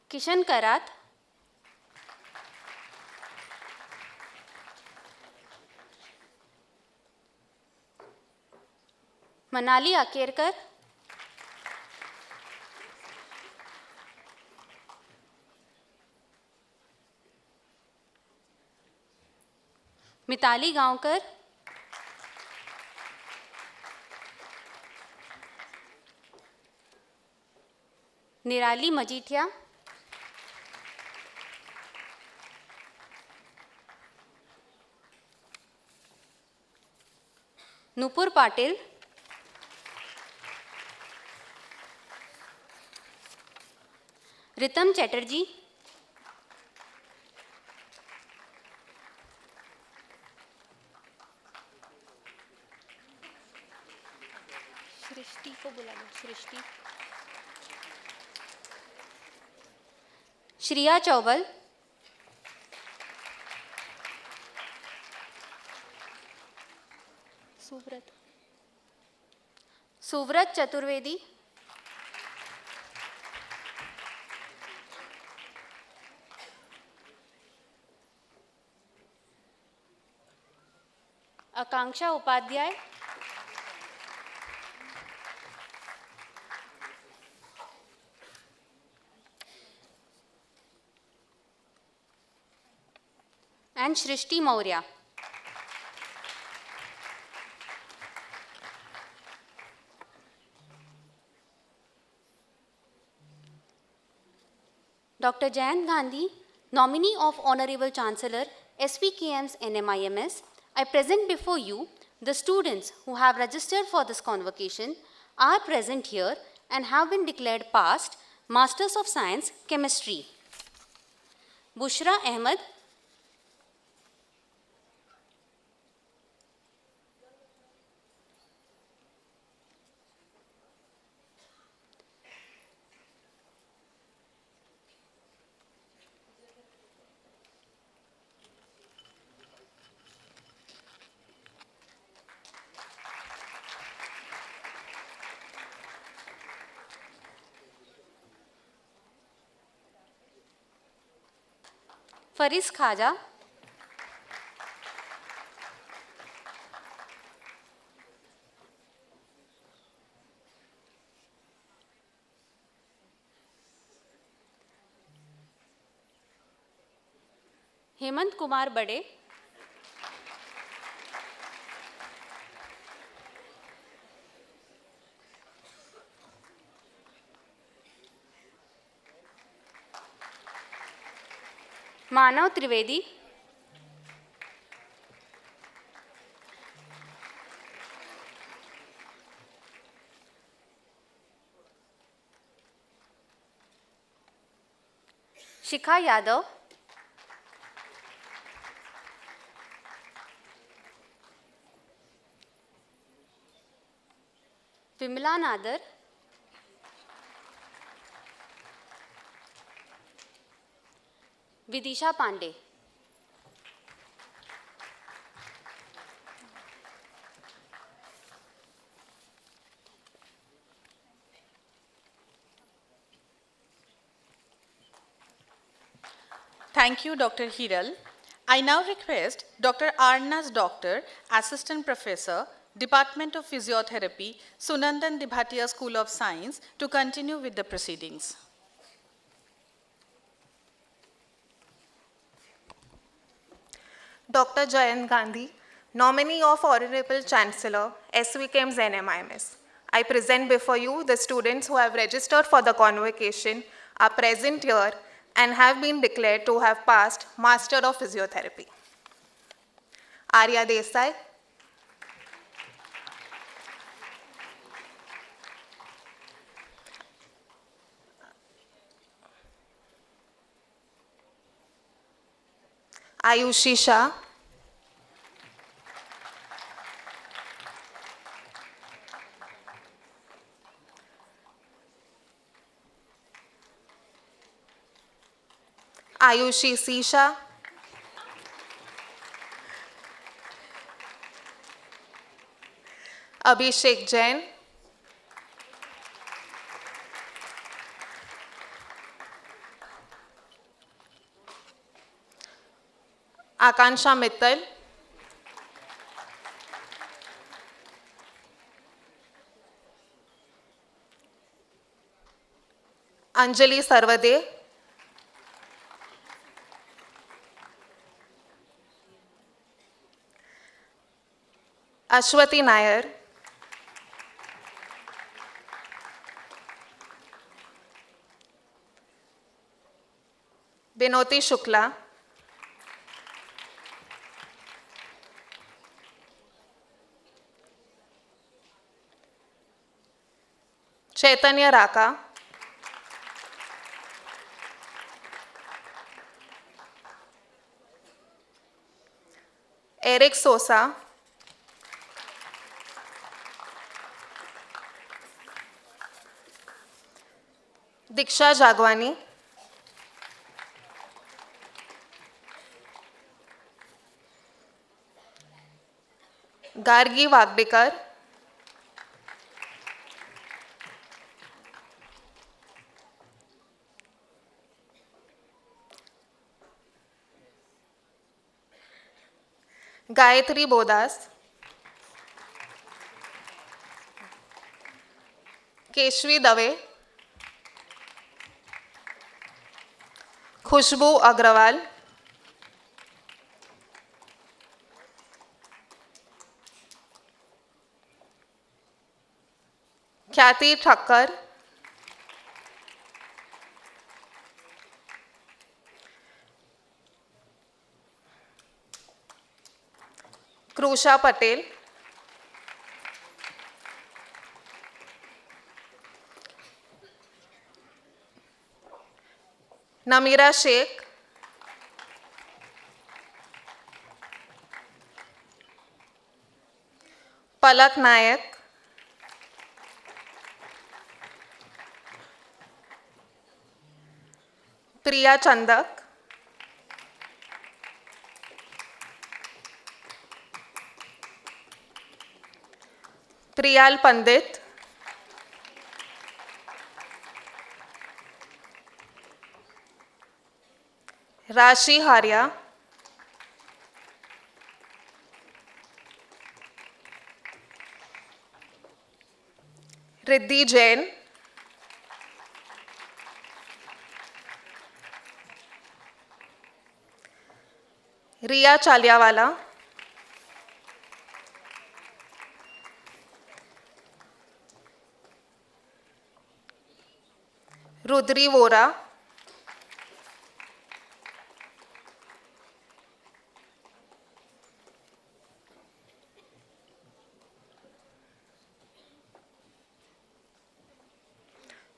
Kishan Karat, Manali Akerkar, Mitali Gaonkar, निराली मजीठिया, नूपुर पाटिल, रितम चैटर्जी, सृष्टि को बुला लो, सृष्टि, श्रिया चौबल, सुव्रत चतुर्वेदी, आकांक्षा Upadhyay, and Shrishti Maurya. Dr. Jayant Gandhi, nominee of Honorable Chancellor, SVKM's NMIMS, I present before you the students who have registered for this convocation, are present here and have been declared passed Masters of Science, Chemistry. Bushra Ahmed, Faris Khaja, Hemant Kumar बड़े, मानव त्रिवेदी, शिखा Yadav, Vimla Nadar, Vidisha Pandey, Thank you, Dr. Hiral. I now request Dr. Arnaz Doctor, Assistant Professor, Department of Physiotherapy, Sunandan Dibhatia School of Science, to continue with the proceedings. Dr. Jayant Gandhi, nominee of Honorable Chancellor, SVKM's NMIMS. I present before you the students who have registered for the convocation, are present here, and have been declared to have passed Master of Physiotherapy. Arya Desai, Ayushi Shah, Ayushi Sisha, Abhishek Jain, Akansha Mittal, Anjali Sarvade, Ashwati Nair, Binoti Shukla, Chaitanya Raka, Eric Sosa, Diksha Jagwani, Gargi Wagdekar, Gayatri Bodas, Keshvi Dave, Khushbu Agrawal, Khyati Thakkar, Krusha Patel, Namira Sheikh, Palak Nayak, Priya Chandak, Priyal Pandit, Rashi Haria, Riddhi Jain, Riya Chaliawala, Rudri Vora,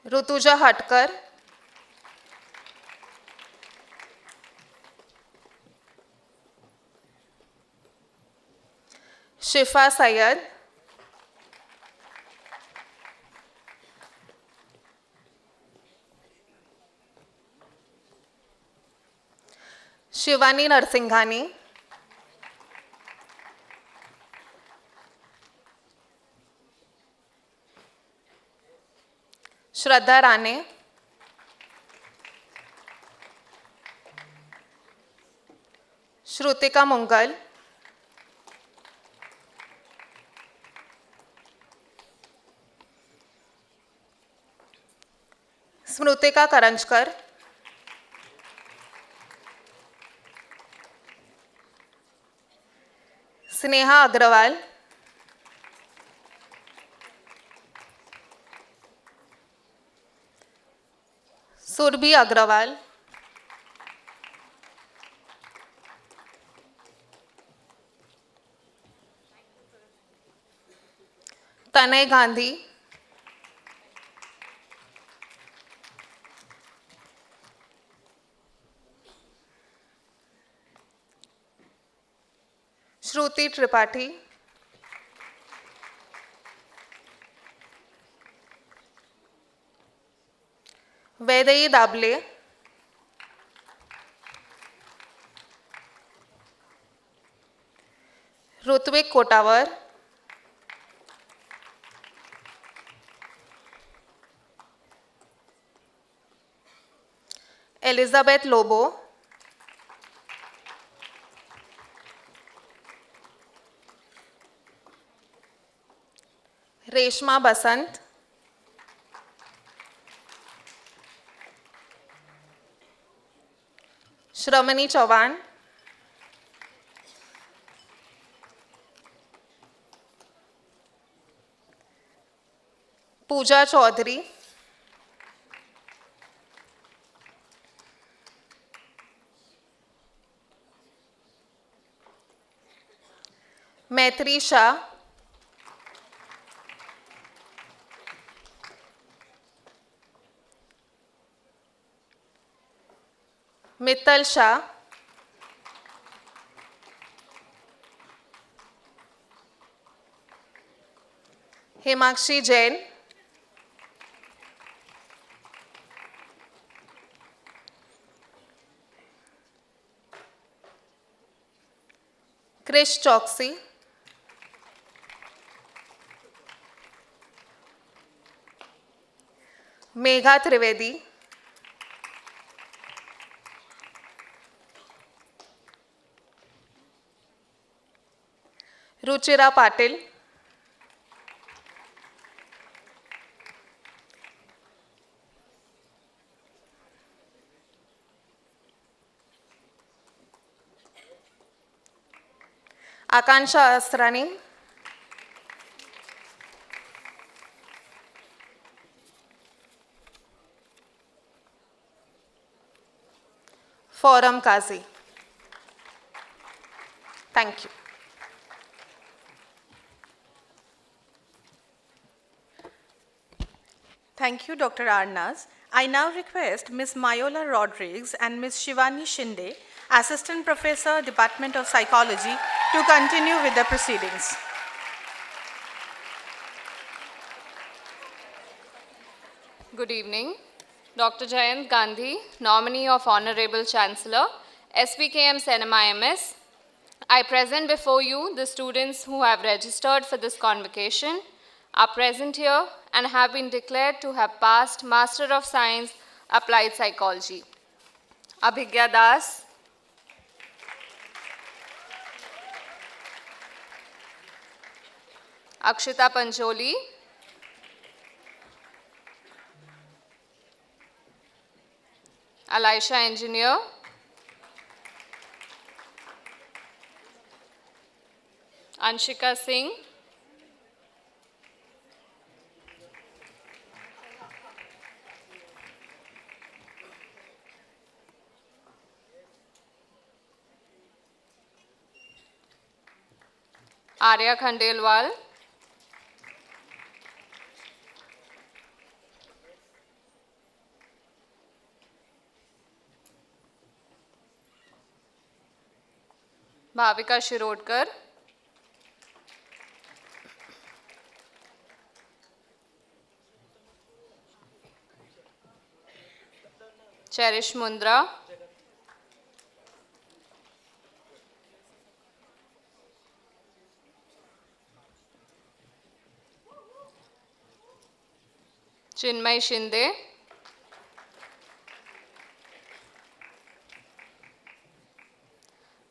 Rutuja Hatkar, Shifa Sayed, Shivani Narsinghani, Shraddha Rane, Shrutika Mungal, Smrutika Karanjkar, Sneha Agrawal, Surbhi Agrawal, Tanay Gandhi, Shruti Tripathi, Vedai Dable, Rutvik Kotawar, Elizabeth Lobo, Reshma Basant, Shramani Chauhan, Pooja Chaudhary, Maitri Shah, Mittal Shah, Himakshi Jain, Krish Choksi, Megha Trivedi, Ruchira Patil, Akansha Asrani, Forum Kazi. Thank you. Thank you, Dr. Arnaz. I now request Ms. Mayola Rodriguez and Ms. Shivani Shinde, Assistant Professor, Department of Psychology, to continue with the proceedings. Good evening. Dr. Jayant Gandhi, nominee of Honorable Chancellor, SVKM's NMIMS. I present before you the students who have registered for this convocation, are present here, and have been declared to have passed Master of Science, Applied Psychology. Abhigya Das, Akshita Pancholi, Alisha Engineer, Anshika Singh, Arya Khandelwal, Bhavika Shirodkar, Cherish Mundra, Chinmay Shinde,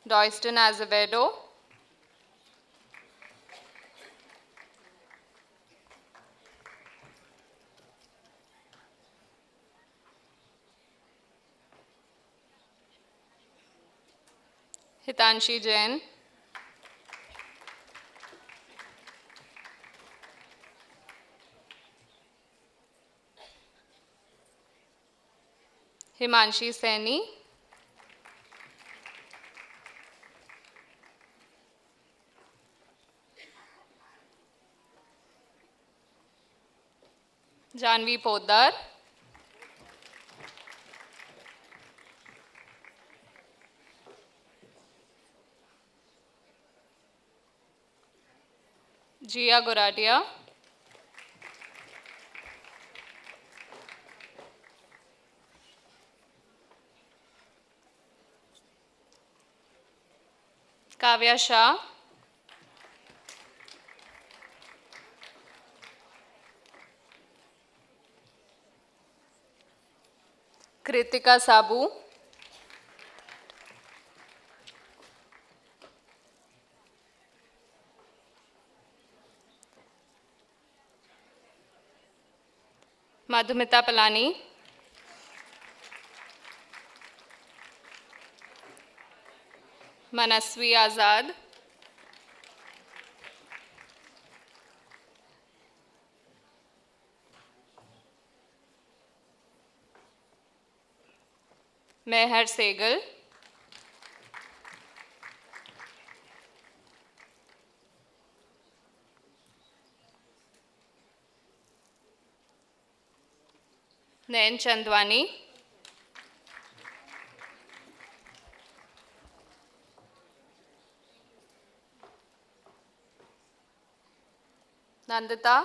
Doyston Azevedo, Hitanshi Jain, Himanshi Saini, Janvi Poddar, Jia Goradia, Kavya Shah, Kritika Sabu, Madhumita Palani, Manasvi Azad, Meher Segal, Nayan Chandwani, Nandita,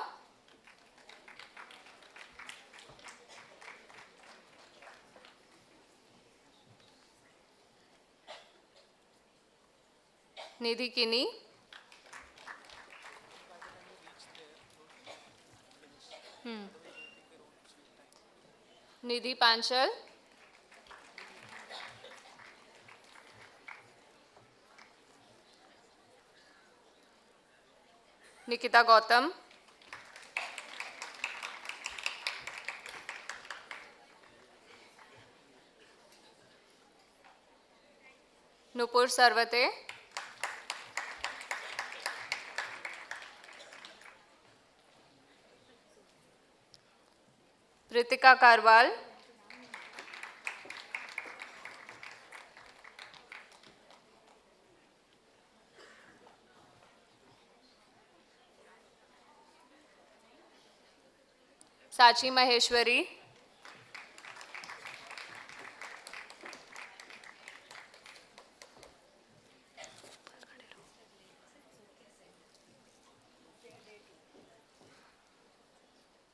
Nidhi Kini, Nidhi Panchal, Nikita Gautam, Nupur Sarvate, Ritika Karwal, Sachi Maheshwari,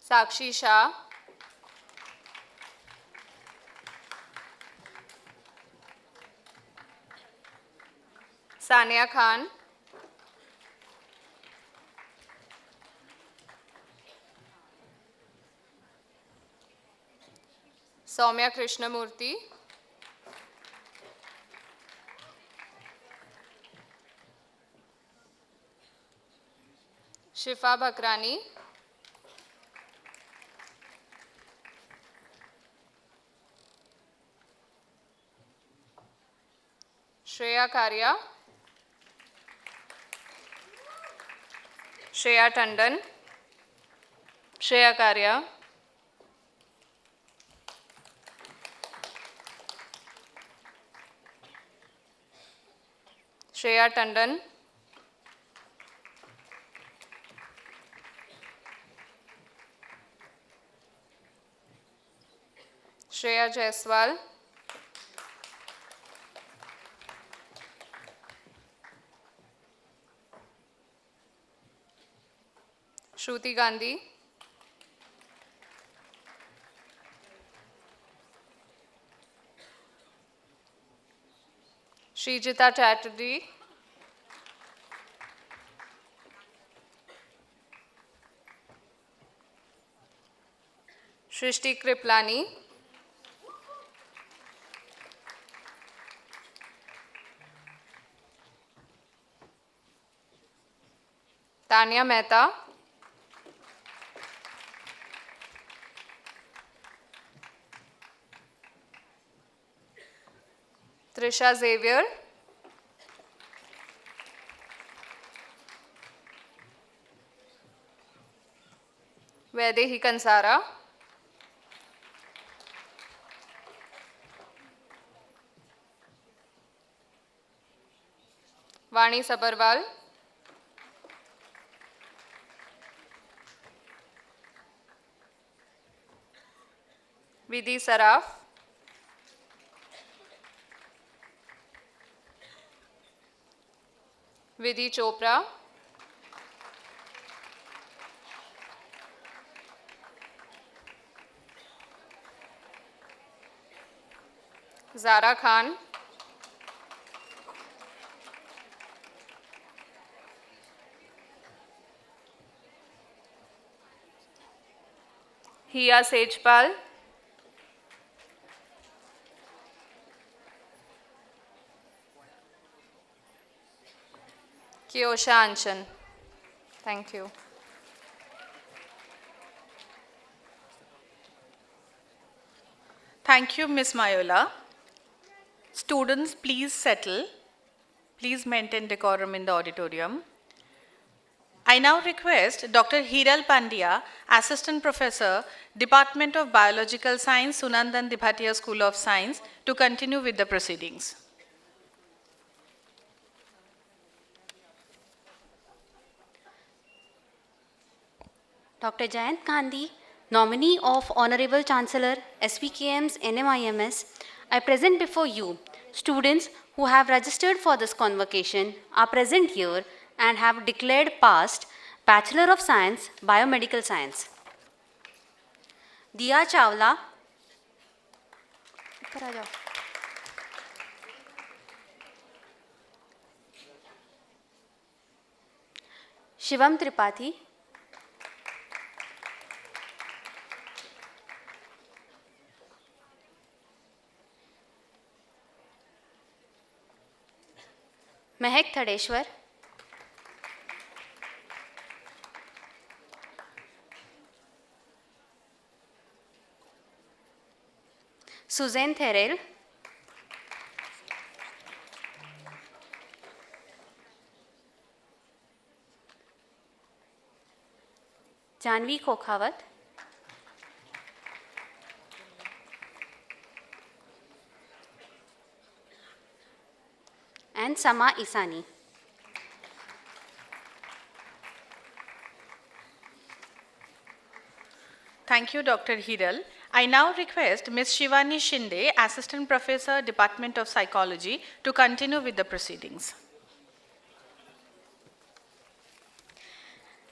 Sakshi Shah, Sania Khan, Soumya Krishnamurthy, Shifa Bhakrani, Shreya Karya, Shreya Tandon, Shreya Karya, Shreya Tandon, Shreya Jaiswal, Shruti Gandhi, Srijita Chatterjee, Shrishti Kriplani, Tanya Mehta, Trisha Xavier, Vaidehi Kansara, Vani Sabarwal, Vidhi Saraf, Vidhi Chopra, Zara Khan, Hiya Sejpal, Kiyosha Anchan. Thank you. Thank you, Ms. Mayola. Students, please settle. Please maintain decorum in the auditorium. I now request Dr. Hiral Pandya, Assistant Professor, Department of Biological Science, Sunandan Dibhatia School of Science, to continue with the proceedings. Dr. Jayant Gandhi, nominee of Honorable Chancellor SVKM's NMIMS, I present before you students who have registered for this convocation, are present here and have declared passed Bachelor of Science, Biomedical Science. Diya Chawla, ऊपर आ जाओ. Shivam Tripathi, Mehak Thadeshwar, Suzanne Therrell, Janvi Kokhawat, and Sama Isani. Thank you, Dr. Hiral. I now request Ms. Shivani Shinde, Assistant Professor, Department of Psychology, to continue with the proceedings.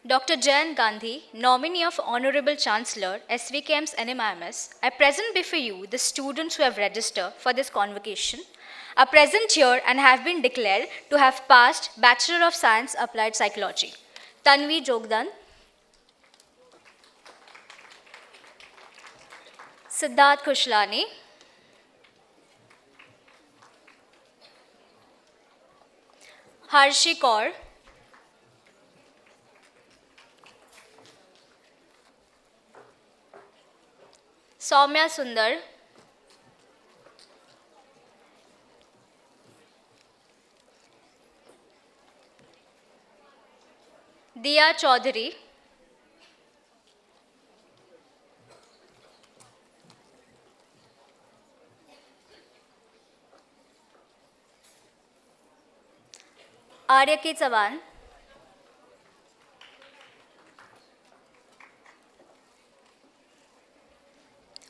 Dr. Jayant Gandhi, nominee of Honorable Chancellor, SVKM's NMIMS, I present before you the students who have registered for this convocation, are present here and have been declared to have passed Bachelor of Science Applied Psychology. Tanvi Jogdan, Siddharth Kushlani, Harshi Kaur, Soumya Sundar, Diya Chaudhary, Aryaki Chavan,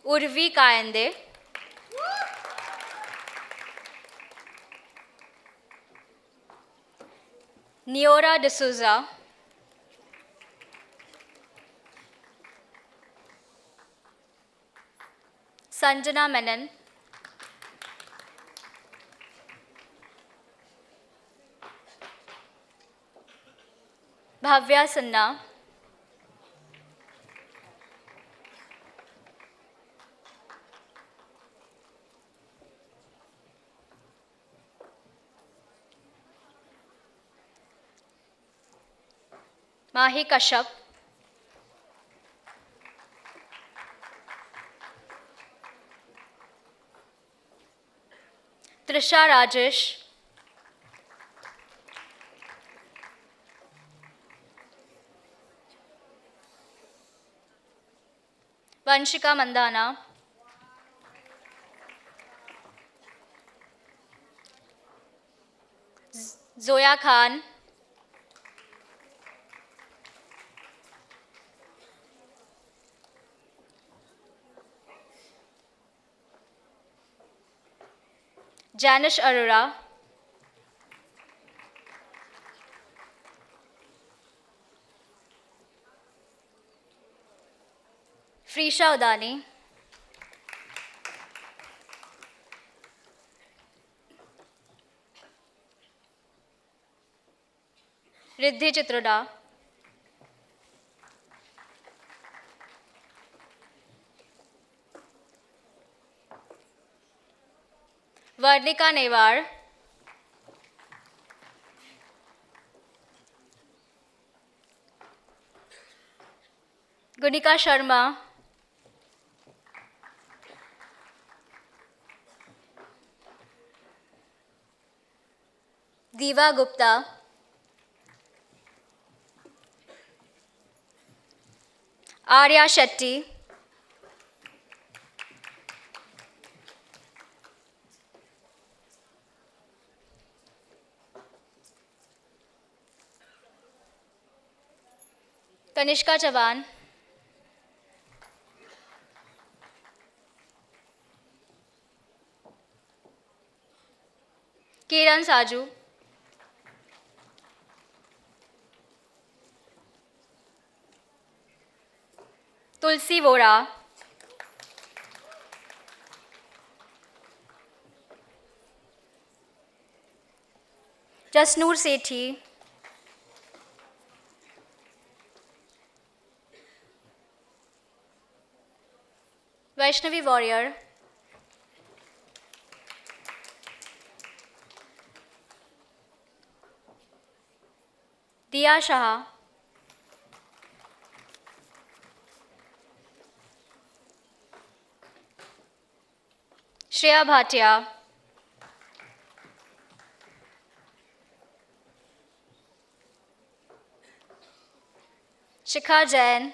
Urvi Kayande, Niora D'Souza, Sanjana Menon, Bhavya Sinha, Mahi Kashyap, Trisha Rajesh, Vanshika Mandana, Zoya Khan, Janish Arora, Frisha Udani, Riddhi Chitroda, Varnika Newar, Gunika Sharma, Diva Gupta, Arya Shetty, Kanishka Chavan, Kiran Saju, Tulsi Vora, Jasnoor Sethi, Vaishnavi Warrior, Diya Shah, Shreya Bhatia, Shikha Jain,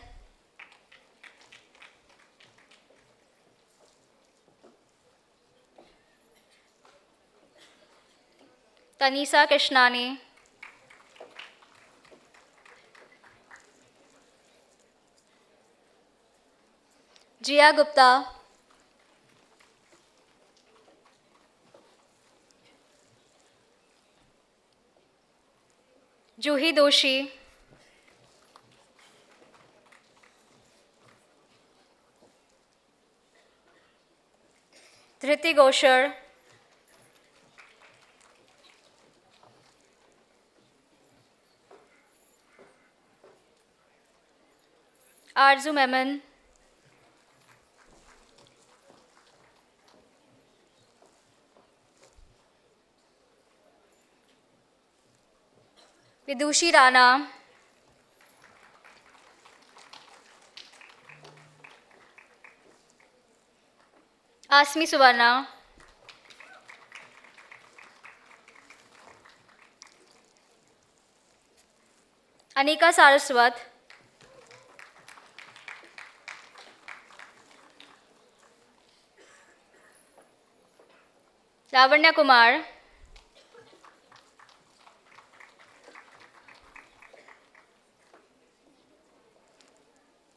Tanisa Krishnani, Jia Gupta, Juhi Doshi, Dhriti Goshar, Arzu Memon, Vidushi Rana, Asmi Suvarna, Anika Saraswat, Lavanya Kumar,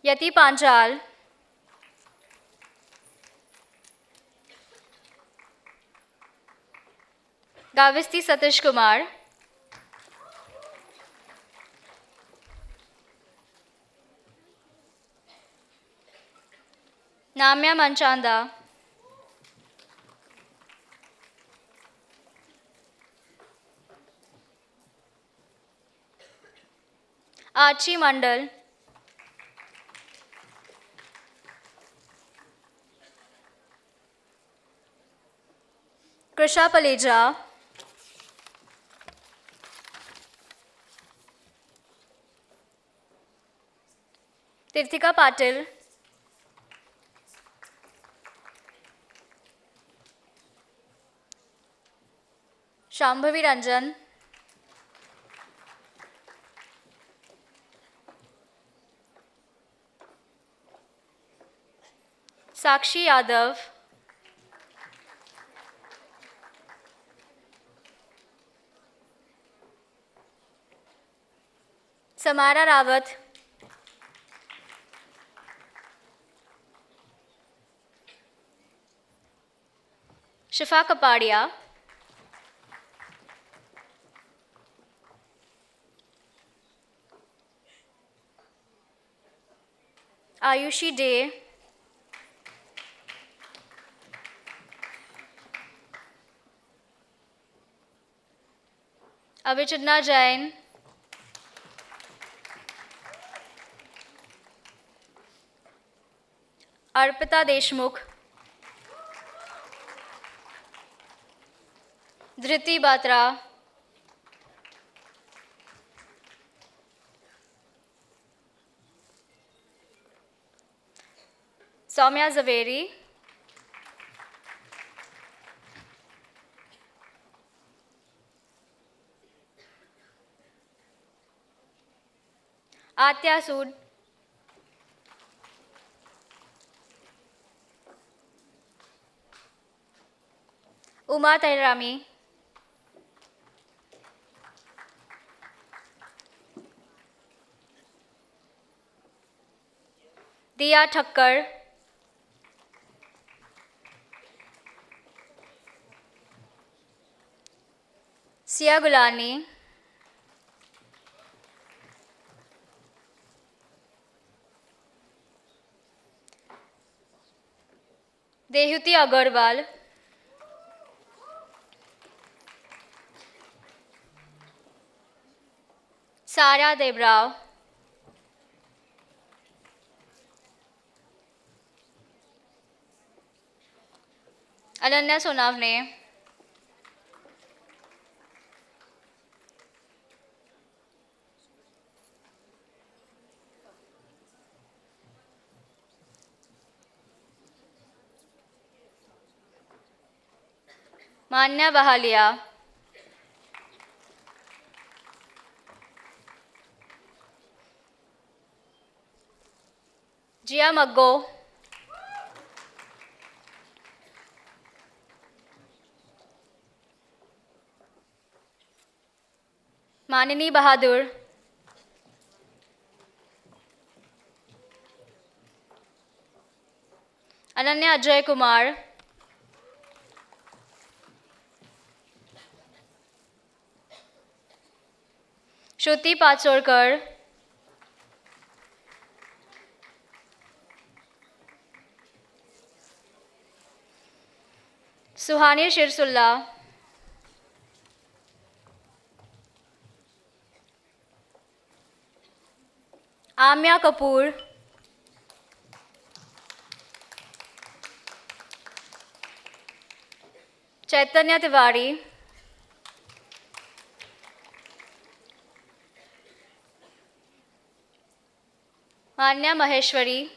Yati Panchal, Gavisti Satish Kumar, Namya Manchanda, Archie Mandal, Krisha Paleja, Tirthika Patil, Shambhavi Ranjan, Sakshi Yadav, Samara Rawat, Shifa Kapadia, Ayushi Day, Avichidna Jain, Arpita Deshmukh, Dhriti Batra, Soumya Zaveri, Atya Sood, Uma Tairami, Diya Thakkar, Sia Gulani, Dehuti Agarwal, Sara Debrao, Ananya Sonavne, Manya Bahalia, Jia Maggo, Manini Bahadur, Ananya Ajay Kumar, Shruti Patsorkar, Suhani Shirsulla, Amya Kapoor, Chaitanya Tiwari, Manya Maheshwari,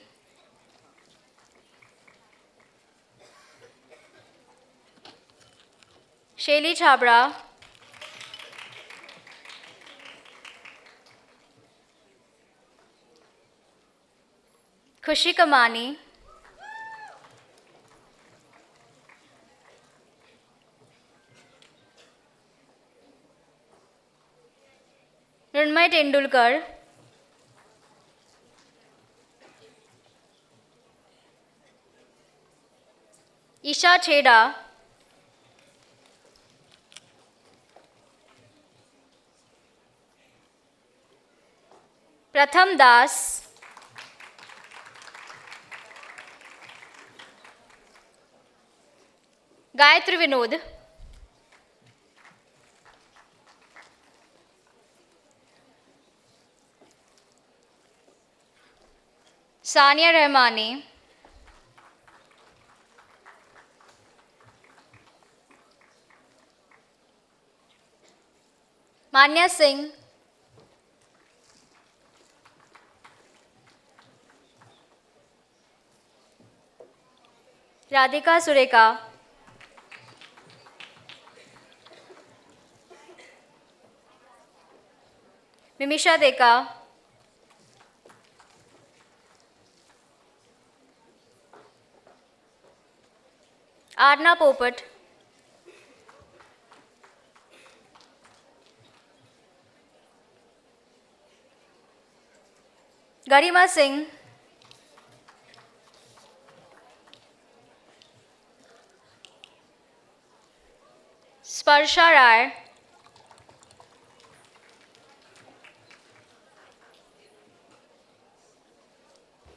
Shaili Chhabra, Khushi Kamani, Nirmay Tendulkar, Isha Chheda, Pratham Das, Gayatri Vinod, Sania Rahmani, Manya Singh, Radhika Sureka, Mimisha Deka, Arna Popat, Garima Singh, Sparsha Rai,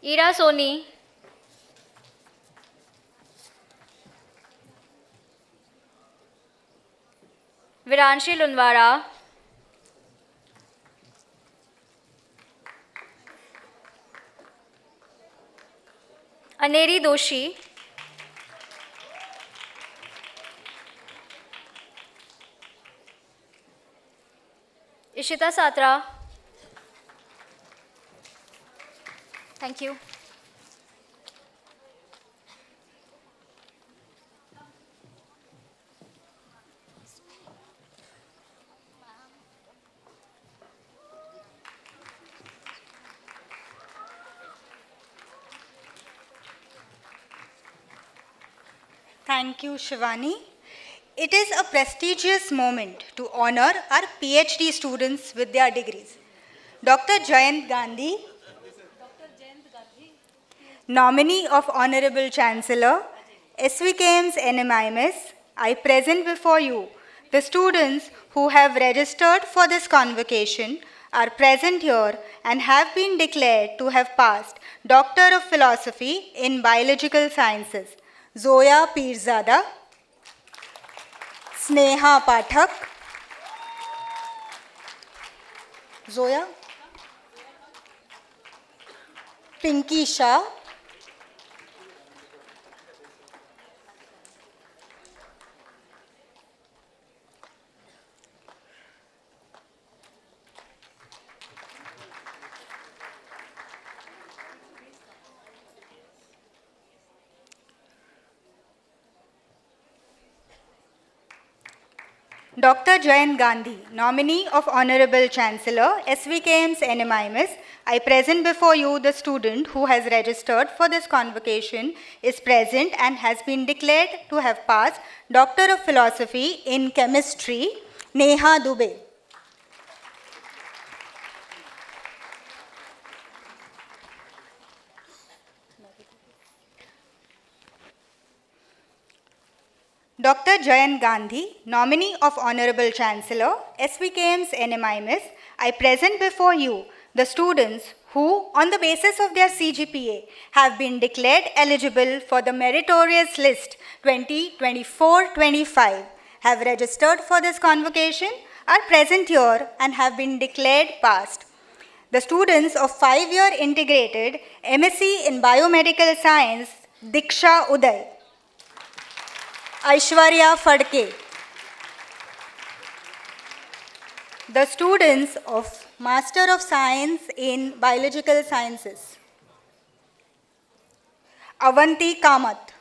Ira Soni, Viranshi Lunwara, Aneri Doshi, Ishita Satra. Thank you. Thank you, Shivani. It is a prestigious moment to honor our PhD students with their degrees. Dr. Jayant Gandhi, nominee of Honorable Chancellor, SVKM's NMIMS, I present before you the students who have registered for this convocation, are present here and have been declared to have passed Doctor of Philosophy in Biological Sciences. Zoya Pirzada, Sneha Pathak, Zoya, Pinky Shah, Dr. Jayant Gandhi, nominee of Honorable Chancellor, SVKM's NMIMS, I present before you the student who has registered for this convocation, is present and has been declared to have passed Doctor of Philosophy in Chemistry, Neha Dubey. Dr. Jayant Gandhi, nominee of Honorable Chancellor, SVKM's NMIMS, I present before you the students who, on the basis of their CGPA, have been declared eligible for the Meritorious List 2024-25, have registered for this convocation, are present here and have been declared passed. The students of 5-year integrated MSc in Biomedical Science, Diksha Uday, Aishwarya Fadke. The students of Master of Science in Biological Sciences, Avanti Kamath,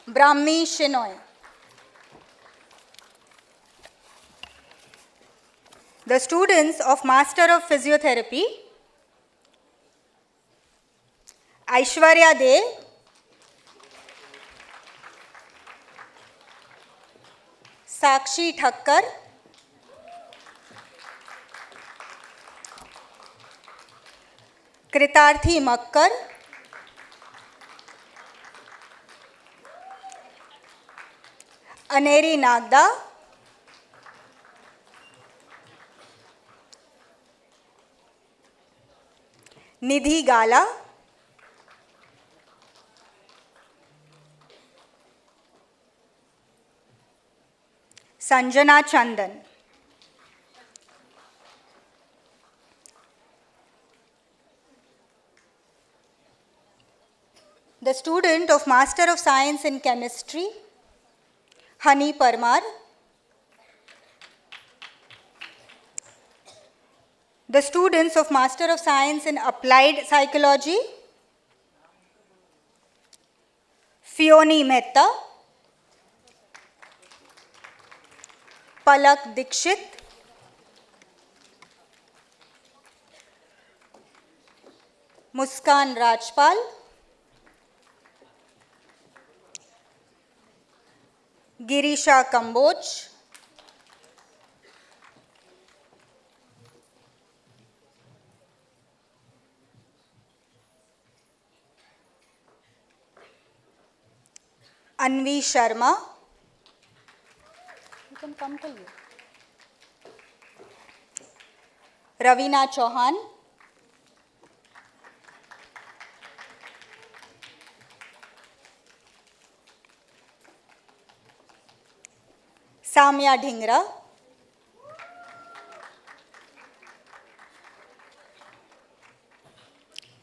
Brahmi Shenoy. The students of Master of Physiotherapy, Aishwarya Dev, Sakshi Thakkar, Kritarthi Makkar, Aneri Nagda, Nidhi Gala, Sanjana Chandan. The student of Master of Science in Chemistry, Hani Parmar. The students of Master of Science in Applied Psychology, Fioni Mehta, Palak Dikshit, Muskan Rajpal, Girisha Kamboj, Anvi Sharma. You can come to you. Ravina Chauhan, Samya Dhingra,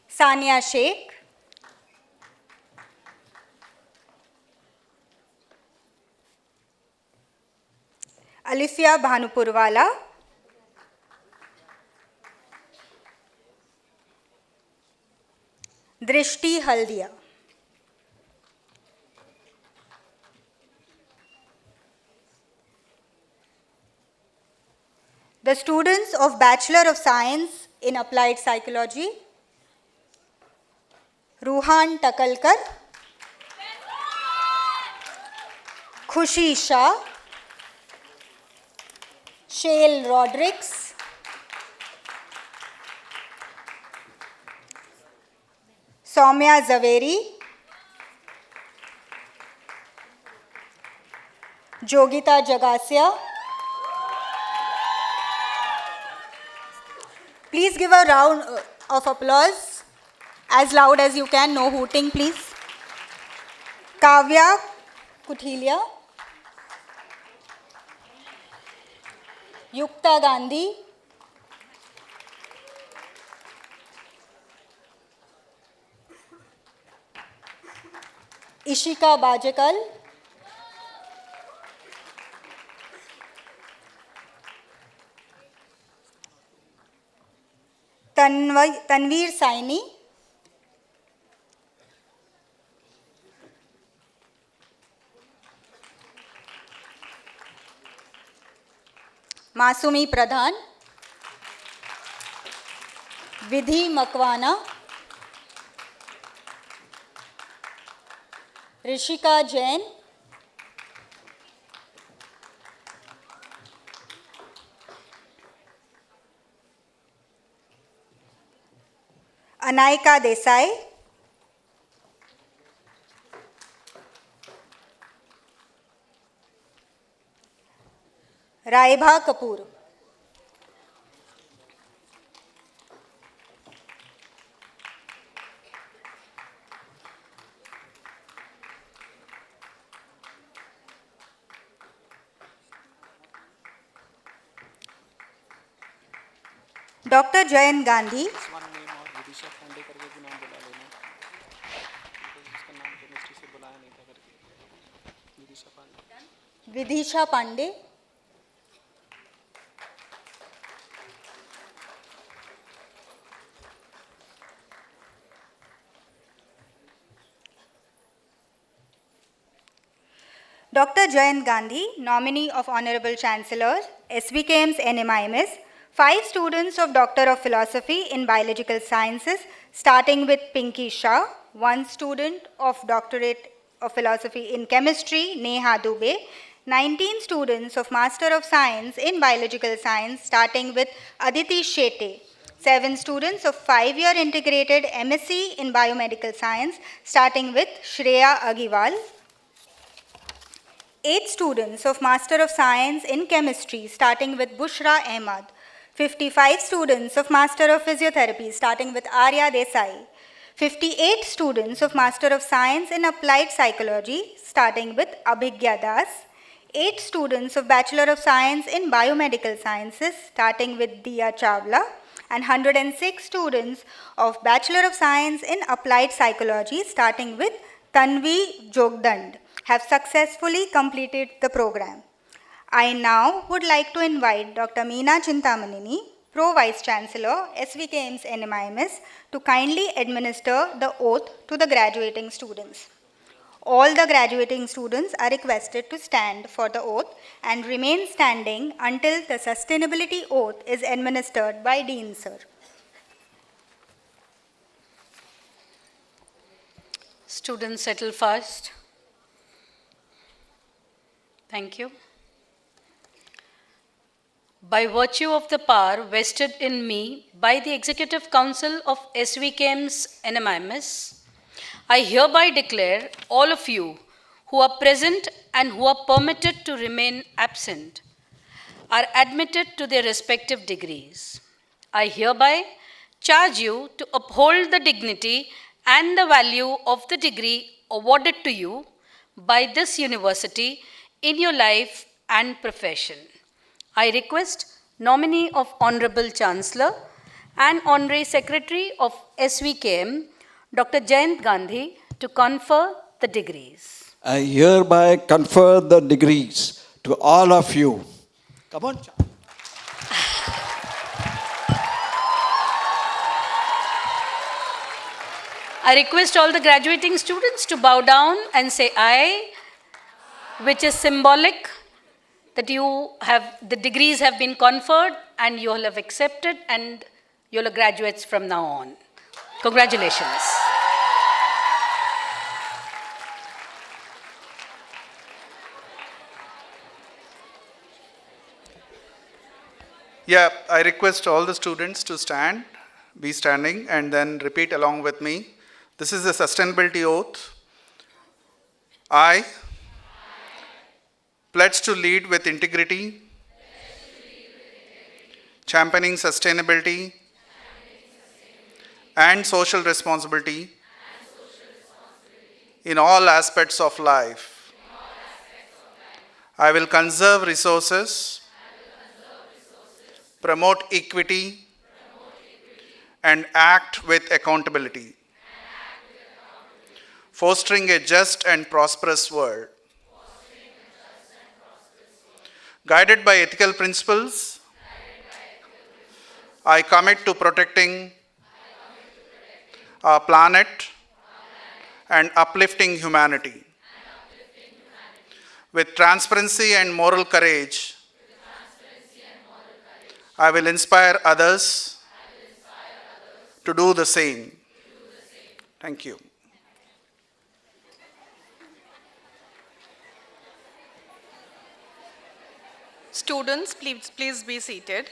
Sania Sheikh, Alifia Bhanupurwala, Drishti Haldia. The students of Bachelor of Science in Applied Psychology, Ruhan Takalkar, Khushi Shah, Shale Rodericks, Soumya Zaveri, Jogita Jagasia. Please give a round of applause as loud as you can, no hooting please. Kavya Kuthilia, Yukta Gandhi, Ishika Bajekal, Tanveer Saini, Masumi Pradhan, Vidhi Makwana, Rishika Jain, Anaika Desai, Raibha Kapoor. Dr. Jayant Gandhi, Vidisha Pandey, Dr. Jayant Gandhi, nominee of Honorable Chancellor, SVKM's NMIMS, 5 students of Doctor of Philosophy in Biological Sciences, starting with Pinky Shah, 1 student of Doctorate of Philosophy in Chemistry, Neha Dubey, 19 students of Master of Science in Biological Science, starting with Aditi Shetty, 7 students of 5-year integrated MSc in Biomedical Science, starting with Shreya Agiwal, 8 students of Master of Science in Chemistry, starting with Bushra Ahmad, 55 students of Master of Physiotherapy, starting with Arya Desai, 58 students of Master of Science in Applied Psychology, starting with Abhigya Das, 8 students of Bachelor of Science in Biomedical Sciences, starting with Diya Chawla, and 106 students of Bachelor of Science in Applied Psychology, starting with Tanvi Jogdand, have successfully completed the program. I now would like to invite Dr. Meena Chintamanini, Pro Vice Chancellor, SVKM's NMIMS, to kindly administer the oath to the graduating students. All the graduating students are requested to stand for the oath and remain standing until the sustainability oath is administered by Dean Sir. Students, settle fast. Thank you. By virtue of the power vested in me by the Executive Council of SVKM's NMIMS, I hereby declare all of you who are present and who are permitted to remain absent are admitted to their respective degrees. I hereby charge you to uphold the dignity and the value of the degree awarded to you by this university in your life and profession. I request nominee of Honorable Chancellor and Honorary Secretary of SVKM, Dr. Jayant Gandhi, to confer the degrees. I hereby confer the degrees to all of you. Come on. I request all the graduating students to bow down and say I, which is symbolic that the degrees have been conferred and you all have accepted and you all are graduates from now on. Congratulations. Yeah, I request all the students to stand, be standing, and then repeat along with me. This is the sustainability oath. I pledge to lead with integrity, championing sustainability and social responsibility in all aspects of life. I will conserve resources, promote equity, and act with accountability, fostering a just and prosperous world. Guided by ethical principles, I commit to protecting our planet and uplifting humanity. With transparency and moral courage, I will inspire others to do the same. Thank you. Students, please be seated.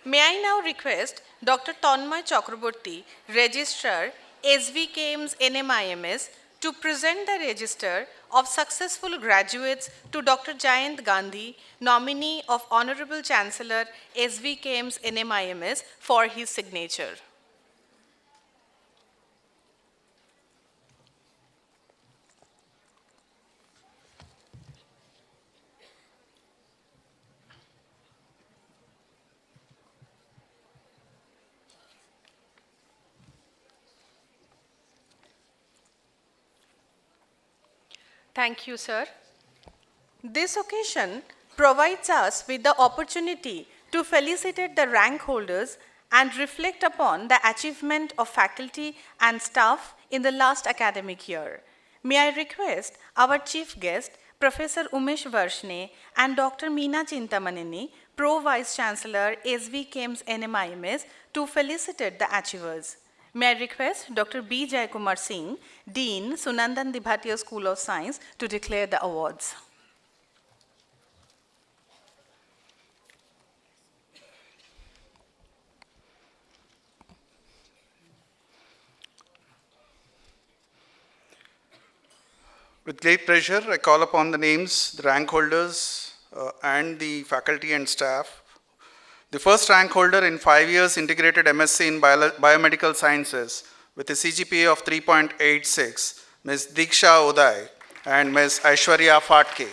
May I now request Dr. Tanmay Chakraborty, Registrar, SVKM's NMIMS, to present the register of successful graduates to Dr. Jayant Gandhi, nominee of Honorable Chancellor, SVKM's NMIMS, for his signature. Thank you, sir. This occasion provides us with the opportunity to felicitate the rank holders and reflect upon the achievement of faculty and staff in the last academic year. May I request our chief guest, Professor Umesh Varshney and Dr. Meena Chintamaneni, Pro Vice Chancellor, SVKM's NMIMS, to felicitate the achievers. May I request Dr. B. Jayakumar Singh, Dean, Sunandan Dibhatia School of Science, to declare the awards. With great pleasure, I call upon the names, the rank holders, and the faculty and staff. The first rank holder in 5 years integrated MSc in Biomedical Sciences with a CGPA of 3.86, Ms. Diksha Uday and Ms. Aishwarya Fatke.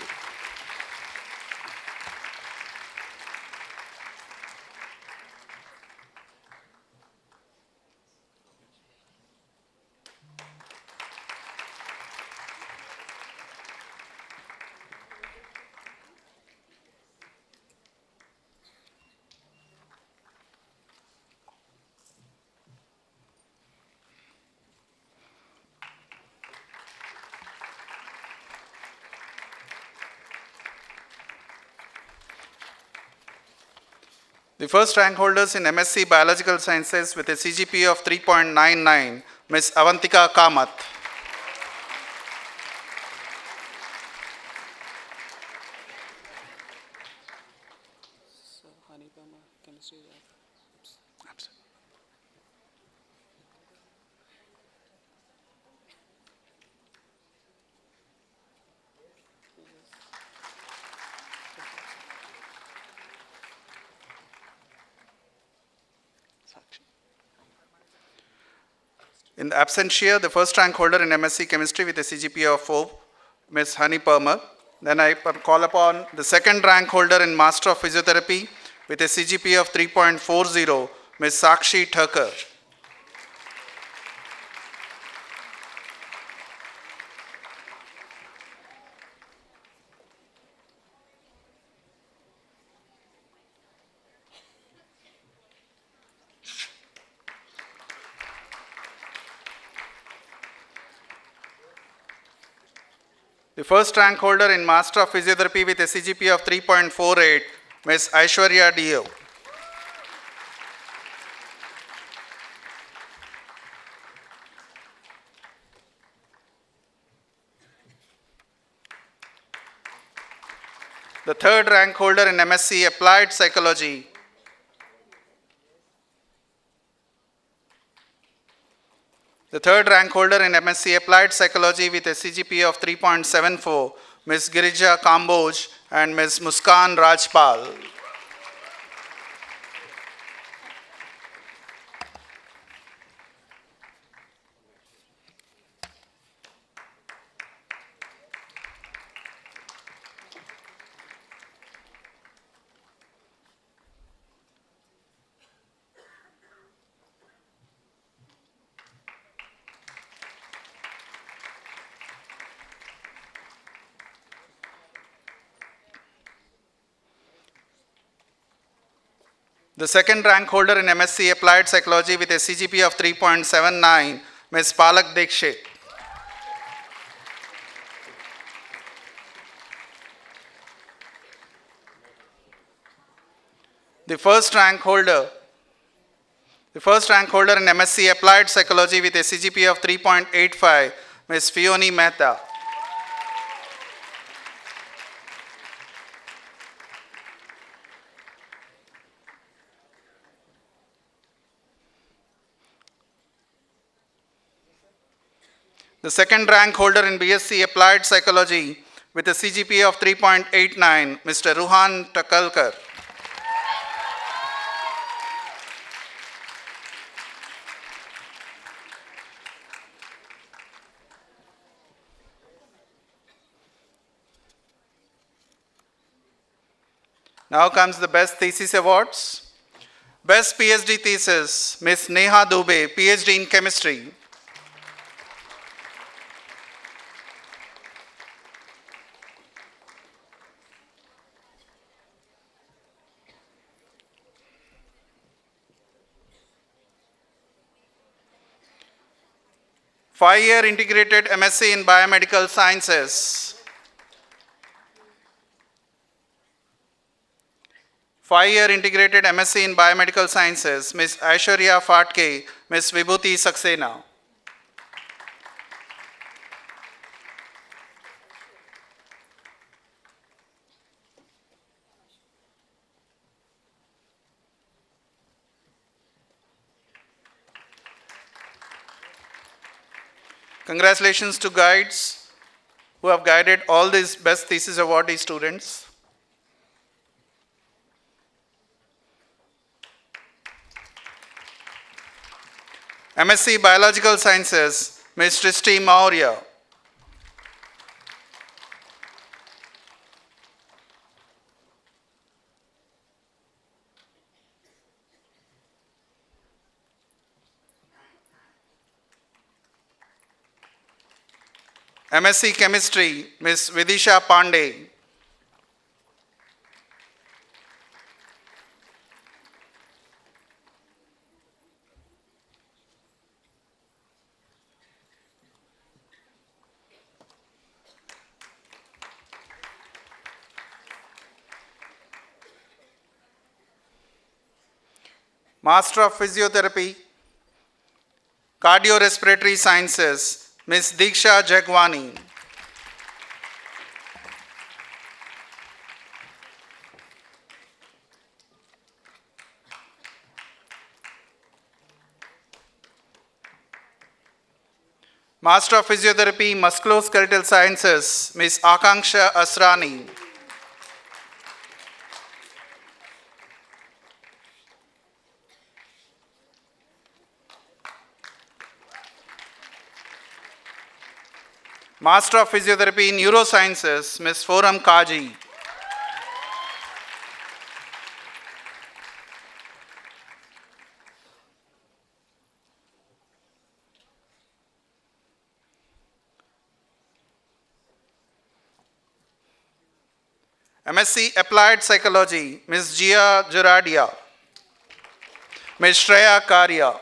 The first rank holders in MSc Biological Sciences with a CGPA of 3.99, Ms. Avantika Kamath. In the absentia, the first rank holder in MSc Chemistry with a CGPA of 4, Ms. Hani Permer. Then I call upon the second rank holder in Master of Physiotherapy with a CGPA of 3.40, Ms. Sakshi Thakur. The first rank holder in Master of Physiotherapy with a CGPA of 3.48, Ms. Aishwarya Dio. The third rank holder in MSc Applied Psychology The third rank holder in MSc Applied Psychology with a CGPA of 3.74, Ms. Girija Kamboj and Ms. Muskan Rajpal. The second rank holder in MSc Applied Psychology with a CGPA of 3.79, Ms. Palak Dikshit. The first rank holder in MSc Applied Psychology with a CGPA of 3.85, Ms. Fioni Mehta. The second rank holder in BSc Applied Psychology with a CGPA of 3.89, Mr. Ruhan Takalkar. Now comes the Best Thesis Awards. Best PhD Thesis, Ms. Neha Dubey, PhD in Chemistry. Five-year integrated MSc in Biomedical Sciences. Five-year integrated MSc in Biomedical Sciences, Ms. Aishwarya Fatke, Ms. Vibhuti Saxena. Congratulations to guides who have guided all these Best Thesis Awardee students. MSc Biological Sciences, Ms. Srishti Maurya. MSc Chemistry, Ms. Vidisha Pandey. Master of Physiotherapy, Cardiorespiratory Sciences, Ms. Diksha Jagwani. Master of Physiotherapy, Musculoskeletal Sciences, Ms. Akanksha Asrani. Master of Physiotherapy, Neurosciences, Ms. Foram Kaji. MSc Applied Psychology, Ms. Jia Juradia. Ms. Shreya Karya.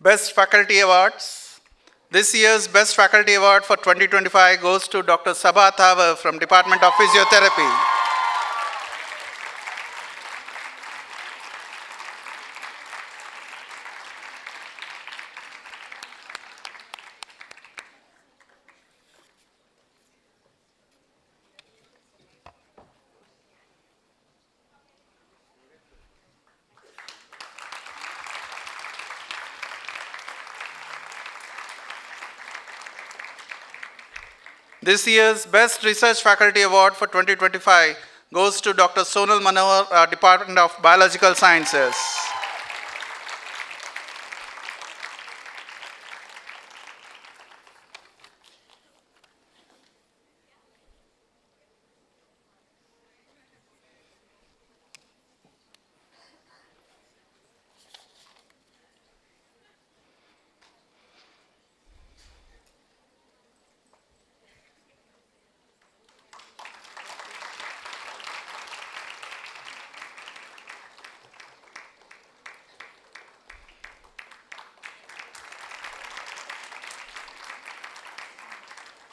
Best Faculty Awards, This year's Best Faculty Award for 2025 goes to Dr. Sabha Thavar from Department of Physiotherapy. This year's Best Research Faculty Award for 2025 goes to Dr. Sonal Manohar, Department of Biological Sciences.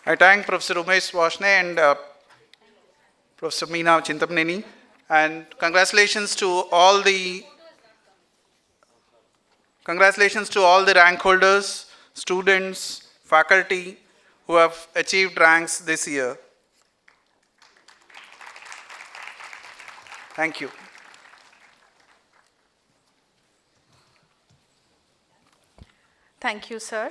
I thank Professor Umesh Varshney and Professor Meena Chintamneni, and congratulations to all the rank holders, students, faculty who have achieved ranks this year. Thank you. Thank you, sir.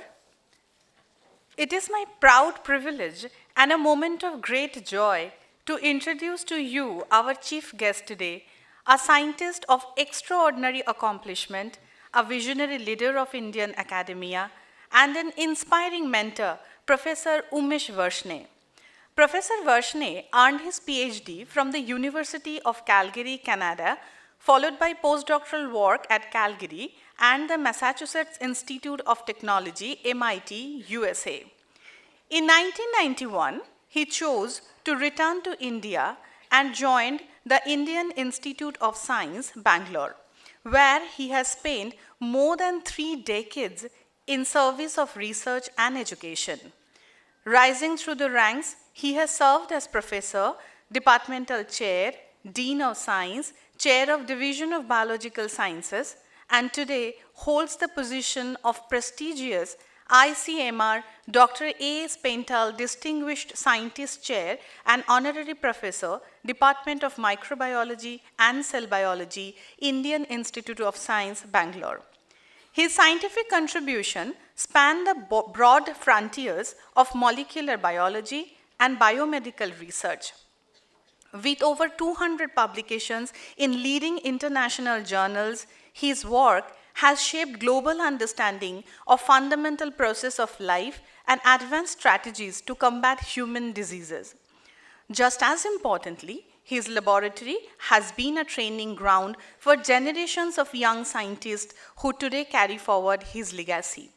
It is my proud privilege and a moment of great joy to introduce to you our chief guest today, a scientist of extraordinary accomplishment, a visionary leader of Indian academia, and an inspiring mentor, Professor Umesh Varshney. Professor Varshney earned his PhD from the University of Calgary, Canada, followed by postdoctoral work at Calgary and the Massachusetts Institute of Technology, MIT, USA. In 1991, he chose to return to India and joined the Indian Institute of Science, Bangalore, where he has spent more than 3 decades in service of research and education. Rising through the ranks, he has served as professor, departmental chair, dean of science, chair of Division of Biological Sciences, and today holds the position of prestigious ICMR Dr. A.S. Paintal Distinguished Scientist Chair and Honorary Professor, Department of Microbiology and Cell Biology, Indian Institute of Science, Bangalore. His scientific contribution spanned the broad frontiers of molecular biology and biomedical research. With over 200 publications in leading international journals, his work has shaped global understanding of fundamental process of life and advanced strategies to combat human diseases. Just as importantly, his laboratory has been a training ground for generations of young scientists who today carry forward his legacy.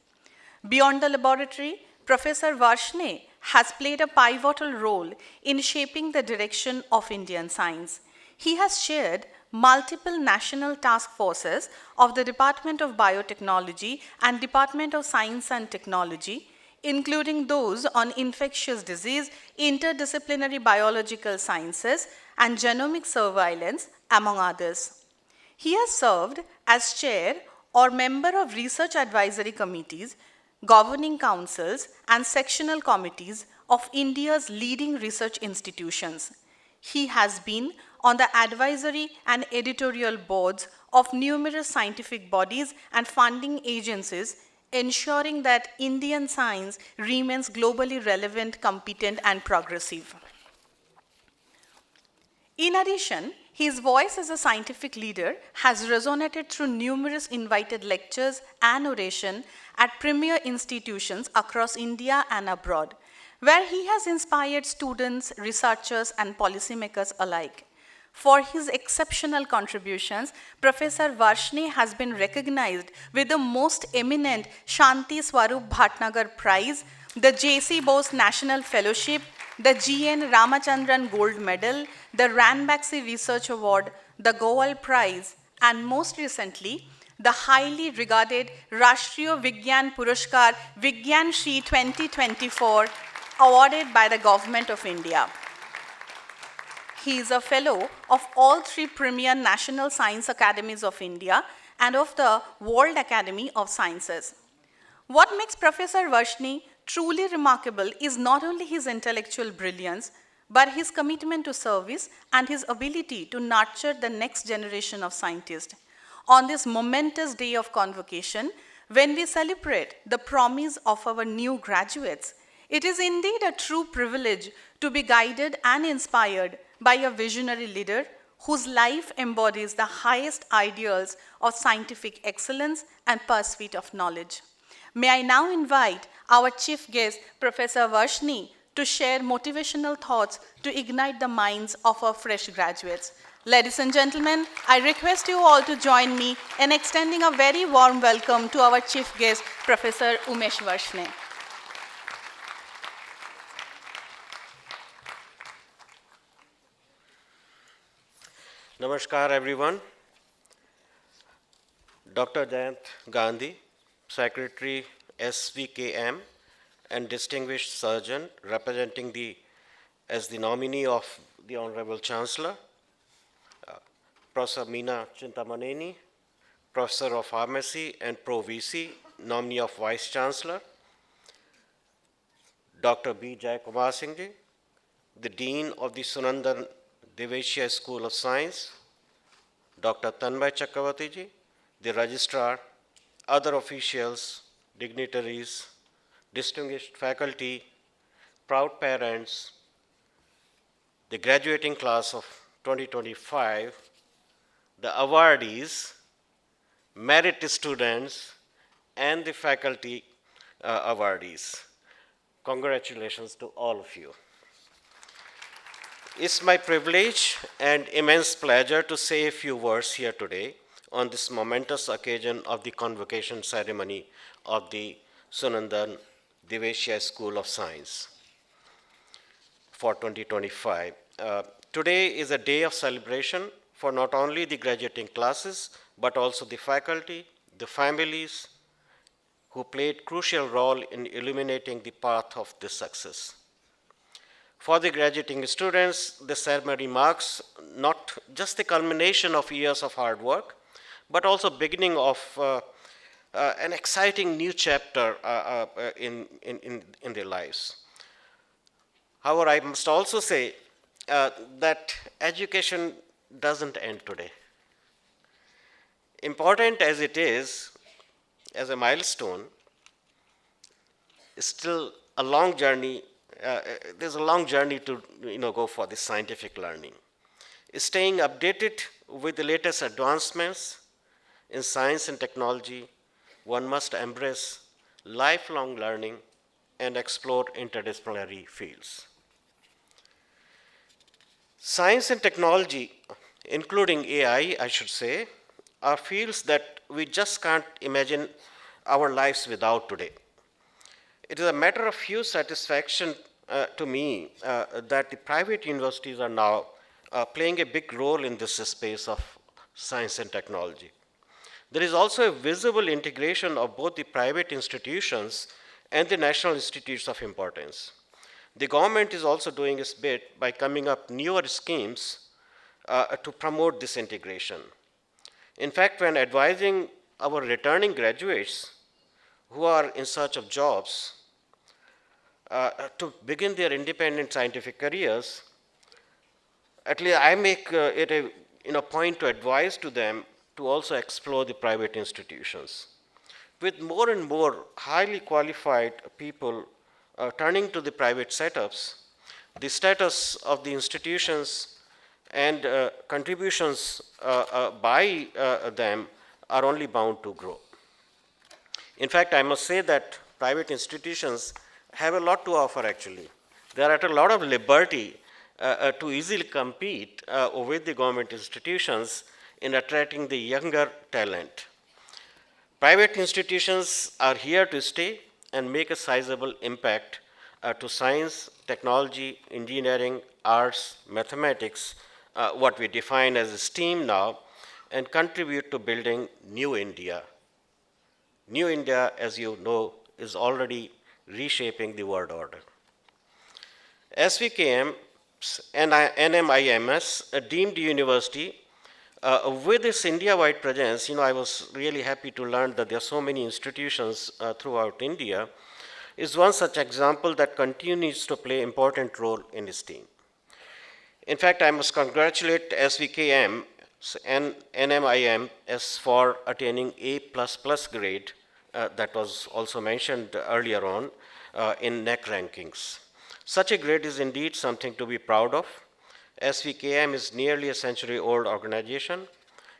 Beyond the laboratory, Professor Varshney has played a pivotal role in shaping the direction of Indian science. He has chaired multiple national task forces of the Department of Biotechnology and Department of Science and Technology, including those on infectious disease, interdisciplinary biological sciences, and genomic surveillance, among others. He has served as chair or member of research advisory committees, governing councils, and sectional committees of India's leading research institutions. He has been on the advisory and editorial boards of numerous scientific bodies and funding agencies, ensuring that Indian science remains globally relevant, competent, and progressive. In addition, his voice as a scientific leader has resonated through numerous invited lectures and oration at premier institutions across India and abroad, where he has inspired students, researchers, and policymakers alike. For his exceptional contributions, Professor Varshney has been recognized with the most eminent Shanti Swarup Bhatnagar Prize, the J.C. Bose National Fellowship, the G.N. Ramachandran Gold Medal, the Ranbaxy Research Award, the Goel Prize, and most recently, the highly regarded Rashtriya Vigyan Purushkar Vigyan Shri 2024 awarded by the Government of India. He is a fellow of all three premier National Science Academies of India and of the World Academy of Sciences. What makes Professor Varshney truly remarkable is not only his intellectual brilliance, but his commitment to service and his ability to nurture the next generation of scientists. On this momentous day of convocation, when we celebrate the promise of our new graduates, it is indeed a true privilege to be guided and inspired by a visionary leader whose life embodies the highest ideals of scientific excellence and pursuit of knowledge. May I now invite our chief guest, Professor Varshney, to share motivational thoughts to ignite the minds of our fresh graduates. Ladies and gentlemen, I request you all to join me in extending a very warm welcome to our chief guest, Professor Umesh Varshney. Namaskar everyone. Dr. Jayant Gandhi, Secretary SVKM and Distinguished Surgeon representing as the nominee of the Honorable Chancellor, Professor Meena Chintamaneni, Professor of Pharmacy and Pro VC, nominee of Vice Chancellor, Dr. B. Jayakumar Singh ji, the Dean of the Sunandan Devatia School of Science, Dr. Tanmay Chakravarti ji, the Registrar, other officials, dignitaries, distinguished faculty, proud parents, the graduating class of 2025, the awardees, merit students, and the faculty awardees. Congratulations to all of you. It's my privilege and immense pleasure to say a few words here today on this momentous occasion of the convocation ceremony of the Sunandan Devatia School of Science for 2025. Today is a day of celebration for not only the graduating classes, but also the faculty, the families who played crucial role in illuminating the path of this success. For the graduating students, the ceremony marks not just the culmination of years of hard work, but also beginning of an exciting new chapter in their lives. However, I must also say that education doesn't end today. Important as it is, as a milestone, it's still a long journey. There's a long journey to go for this scientific learning. Staying updated with the latest advancements in science and technology, one must embrace lifelong learning and explore interdisciplinary fields. Science and technology, including AI, I should say, are fields that we just can't imagine our lives without today. It is a matter of huge satisfaction to me that the private universities are now playing a big role in this space of science and technology. There is also a visible integration of both the private institutions and the national institutes of importance. The government is also doing its bit by coming up newer schemes to promote this integration. In fact, when advising our returning graduates who are in search of jobs to begin their independent scientific careers, at least I make it a point to advise to them to also explore the private institutions. With more and more highly qualified people turning to the private setups, the status of the institutions and contributions by them are only bound to grow. In fact, I must say that private institutions have a lot to offer actually. They are at a lot of liberty to easily compete with the government institutions in attracting the younger talent. Private institutions are here to stay and make a sizable impact to science, technology, engineering, arts, mathematics, what we define as STEAM now, and contribute to building New India. New India, as you know, is already reshaping the world order. SVKM's NMIMS, a deemed university, with its India-wide presence, I was really happy to learn that there are so many institutions throughout India, is one such example that continues to play an important role in its team. In fact, I must congratulate SVKM and NMIMS for attaining A++ grade that was also mentioned earlier on in NEC rankings. Such a grade is indeed something to be proud of. SVKM is nearly a century-old organization,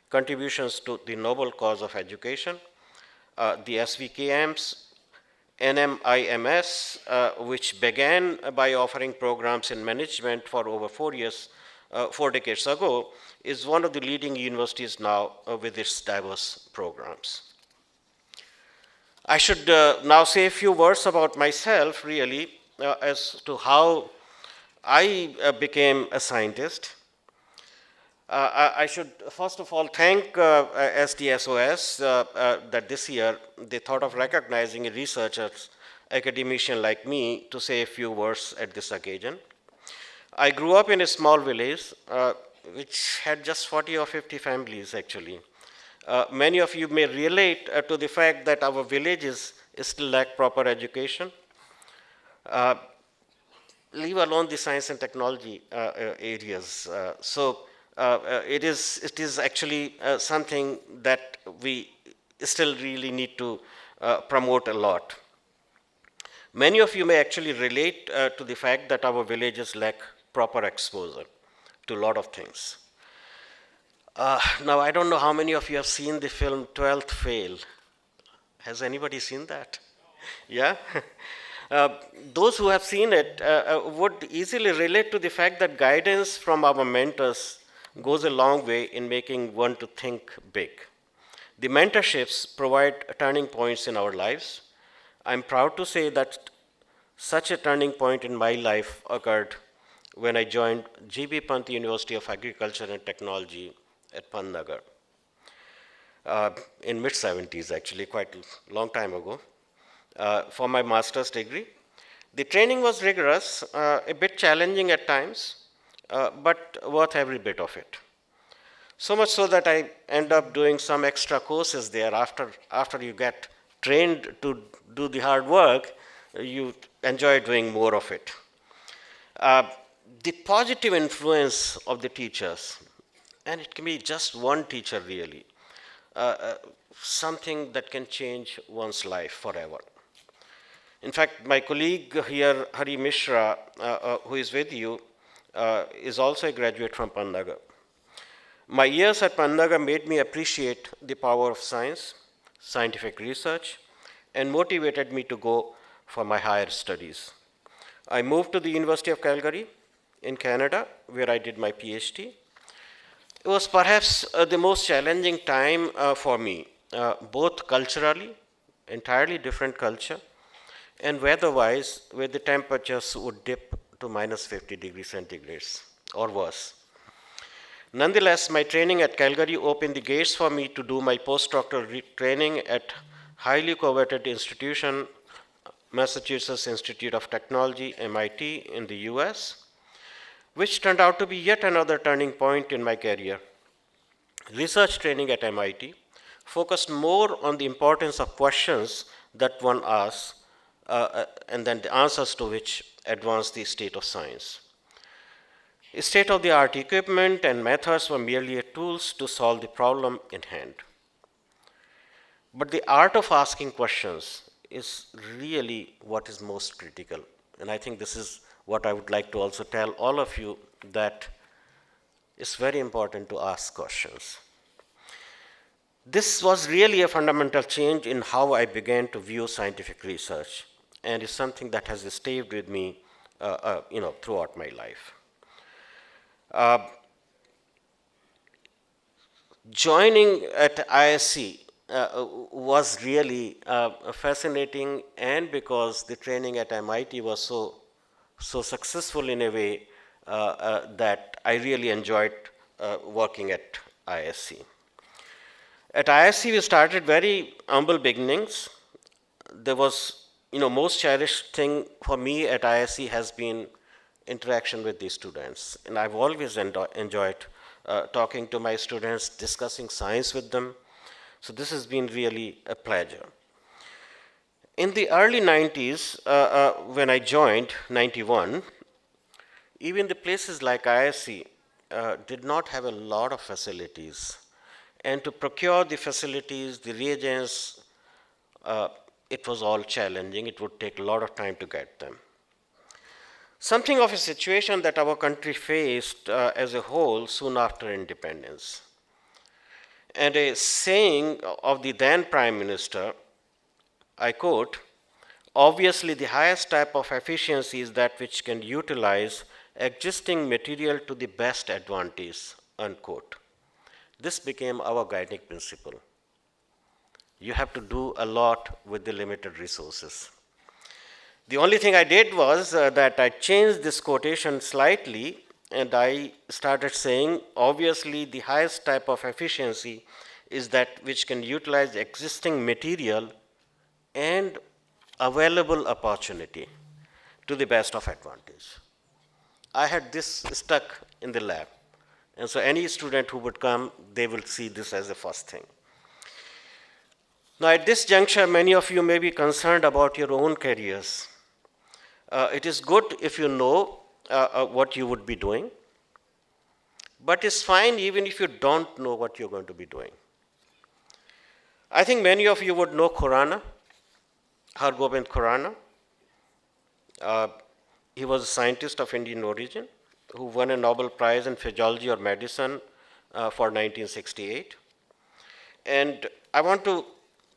contributions to the noble cause of education. The SVKM's NMIMS, which began by offering programs in management for over 4 decades ago, is one of the leading universities now with its diverse programs. I should now say a few words about myself, really, as to how I became a scientist. I should first of all thank SDSOS that this year they thought of recognizing a researcher, academician like me, to say a few words at this occasion. I grew up in a small village which had just 40 or 50 families actually. Many of you may relate to the fact that our villages still lack proper education. Leave alone the science and technology areas. It is actually something that we still really need to promote a lot. Many of you may actually relate to the fact that our villages lack proper exposure to a lot of things. Now, I don't know how many of you have seen the film 12th Fail. Has anybody seen that? Yeah? Those who have seen it would easily relate to the fact that guidance from our mentors goes a long way in making one to think big. The mentorships provide turning points in our lives. I'm proud to say that such a turning point in my life occurred when I joined G.B. Pant University of Agriculture and Technology at Pantnagar in mid-70s, actually, quite a long time ago, for my master's degree. The training was rigorous, a bit challenging at times, but worth every bit of it. So much so that I end up doing some extra courses there. After you get trained to do the hard work, you enjoy doing more of it. The positive influence of the teachers, and it can be just one teacher really, something that can change one's life forever. In fact, my colleague here, Hari Mishra, who is with you, is also a graduate from Pantnagar. My years at Pantnagar made me appreciate the power of science, scientific research, and motivated me to go for my higher studies. I moved to the University of Calgary in Canada, where I did my PhD. It was perhaps the most challenging time for me, both culturally, entirely different culture, and weather-wise, where the temperatures would dip to minus 50 degrees centigrade or worse. Nonetheless, my training at Calgary opened the gates for me to do my postdoctoral training at highly coveted institution, Massachusetts Institute of Technology, MIT, in the US, which turned out to be yet another turning point in my career. Research training at MIT focused more on the importance of questions that one asks, and then the answers to which advance the state of science. State-of-the-art equipment and methods were merely tools to solve the problem in hand. But the art of asking questions is really what is most critical. And I think this is what I would like to also tell all of you, that it's very important to ask questions. This was really a fundamental change in how I began to view scientific research, and is something that has stayed with me throughout my life. Joining at IISc was really fascinating, and because the training at MIT was so successful in a way that I really enjoyed working at IISc. At IISc, we started very humble beginnings. There was, most cherished thing for me at IISc has been interaction with the students. And I've always enjoyed talking to my students, discussing science with them. So this has been really a pleasure. In the early 90s, when I joined, 91, even the places like IISc did not have a lot of facilities. And to procure the facilities, the reagents, it was all challenging. It would take a lot of time to get them. Something of a situation that our country faced as a whole soon after independence. And a saying of the then Prime Minister, I quote, "Obviously, the highest type of efficiency is that which can utilize existing material to the best advantage," unquote. This became our guiding principle. You have to do a lot with the limited resources. The only thing I did was that I changed this quotation slightly, and I started saying, obviously, the highest type of efficiency is that which can utilize existing material and available opportunity to the best of advantage. I had this stuck in the lab. And so any student who would come, they will see this as the first thing. Now, at this juncture, many of you may be concerned about your own careers. It is good if you know what you would be doing, but it's fine even if you don't know what you're going to be doing. I think many of you would know Khurana, Hargobind Khurana. He was a scientist of Indian origin who won a Nobel Prize in Physiology or Medicine for 1968. And I want to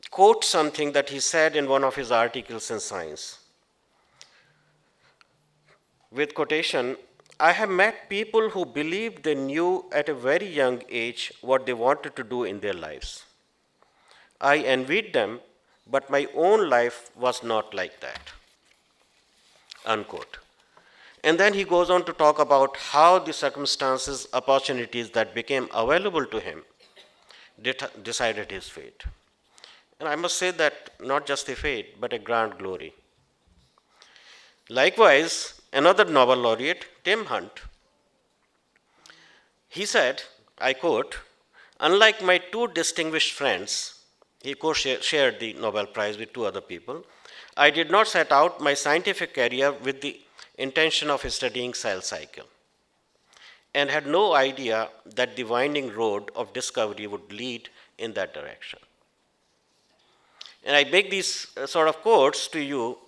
quote something that he said in one of his articles in Science. With quotation, "I have met people who believed they knew at a very young age what they wanted to do in their lives. I envied them, but my own life was not like that," unquote. And then he goes on to talk about how the circumstances, opportunities that became available to him decided his fate. And I must say that not just a fate, but a grand glory. Likewise, another Nobel laureate, Tim Hunt, he said, I quote, "Unlike my two distinguished friends," he shared the Nobel Prize with two other people, "I did not set out my scientific career with the intention of studying cell cycle, and had no idea that the winding road of discovery would lead in that direction." And I make these sort of quotes to you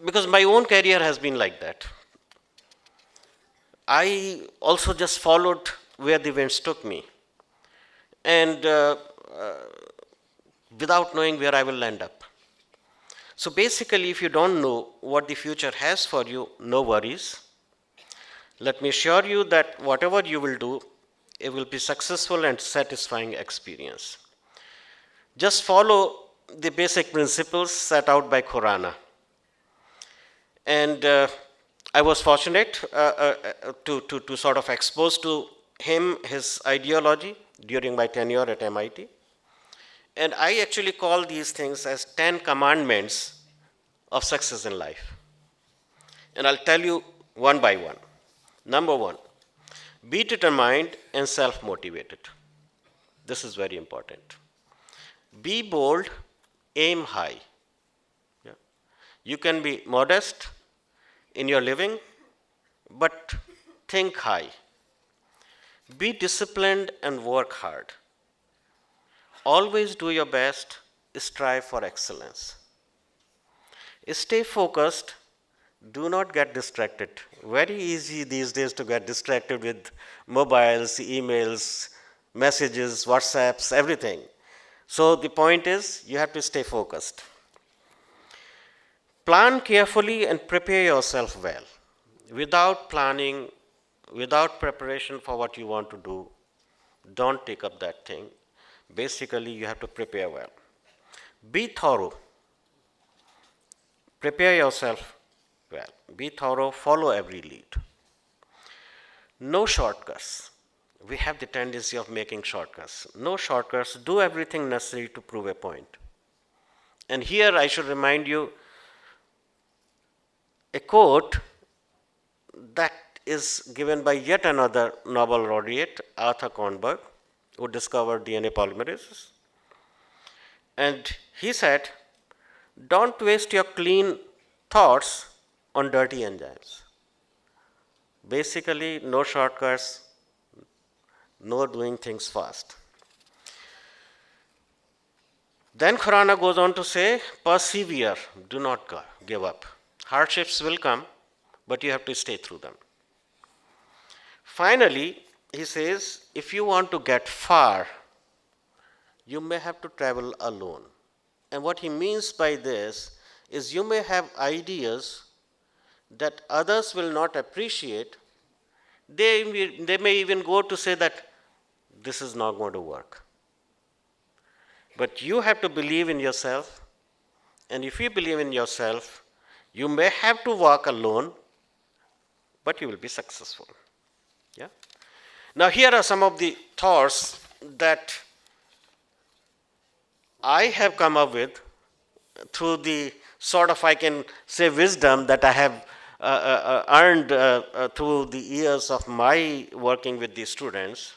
because my own career has been like that. I also just followed where the winds took me, and without knowing where I will end up. So basically, if you don't know what the future has for you, no worries. Let me assure you that whatever you will do, it will be successful and satisfying experience. Just follow the basic principles set out by Khurana. And I was fortunate to sort of expose to him his ideology during my tenure at MIT. And I actually call these things as 10 commandments of success in life. And I'll tell you one by one. Number one, be determined and self-motivated. This is very important. Be bold, aim high. Yeah. You can be modest in your living, but think high. Be disciplined and work hard. Always do your best, strive for excellence. Stay focused, do not get distracted. Very easy these days to get distracted with mobiles, emails, messages, WhatsApps, everything. So the point is, you have to stay focused. Plan carefully and prepare yourself well. Without planning, without preparation for what you want to do, don't take up that thing. Basically, you have to prepare well. Be thorough. Prepare yourself well. Be thorough, follow every lead. No shortcuts. we have the tendency of making shortcuts. No shortcuts, do everything necessary to prove a point. And here I should remind you a quote that is given by yet another Nobel laureate, Arthur Kornberg, who discovered DNA polymerases. And he said, don't waste your clean thoughts on dirty enzymes. Basically, no shortcuts, no doing things fast. Then Khurana goes on to say, persevere, do not give up. Hardships will come, but you have to stay through them. Finally, he says, if you want to get far, you may have to travel alone. And what he means by this is you may have ideas that others will not appreciate. They may even go to say that this is not going to work. But you have to believe in yourself. And if you believe in yourself, you may have to walk alone, but you will be successful. Yeah? Now, here are some of the thoughts that I have come up with through the sort of, I can say, wisdom that I have earned through the years of my working with the students.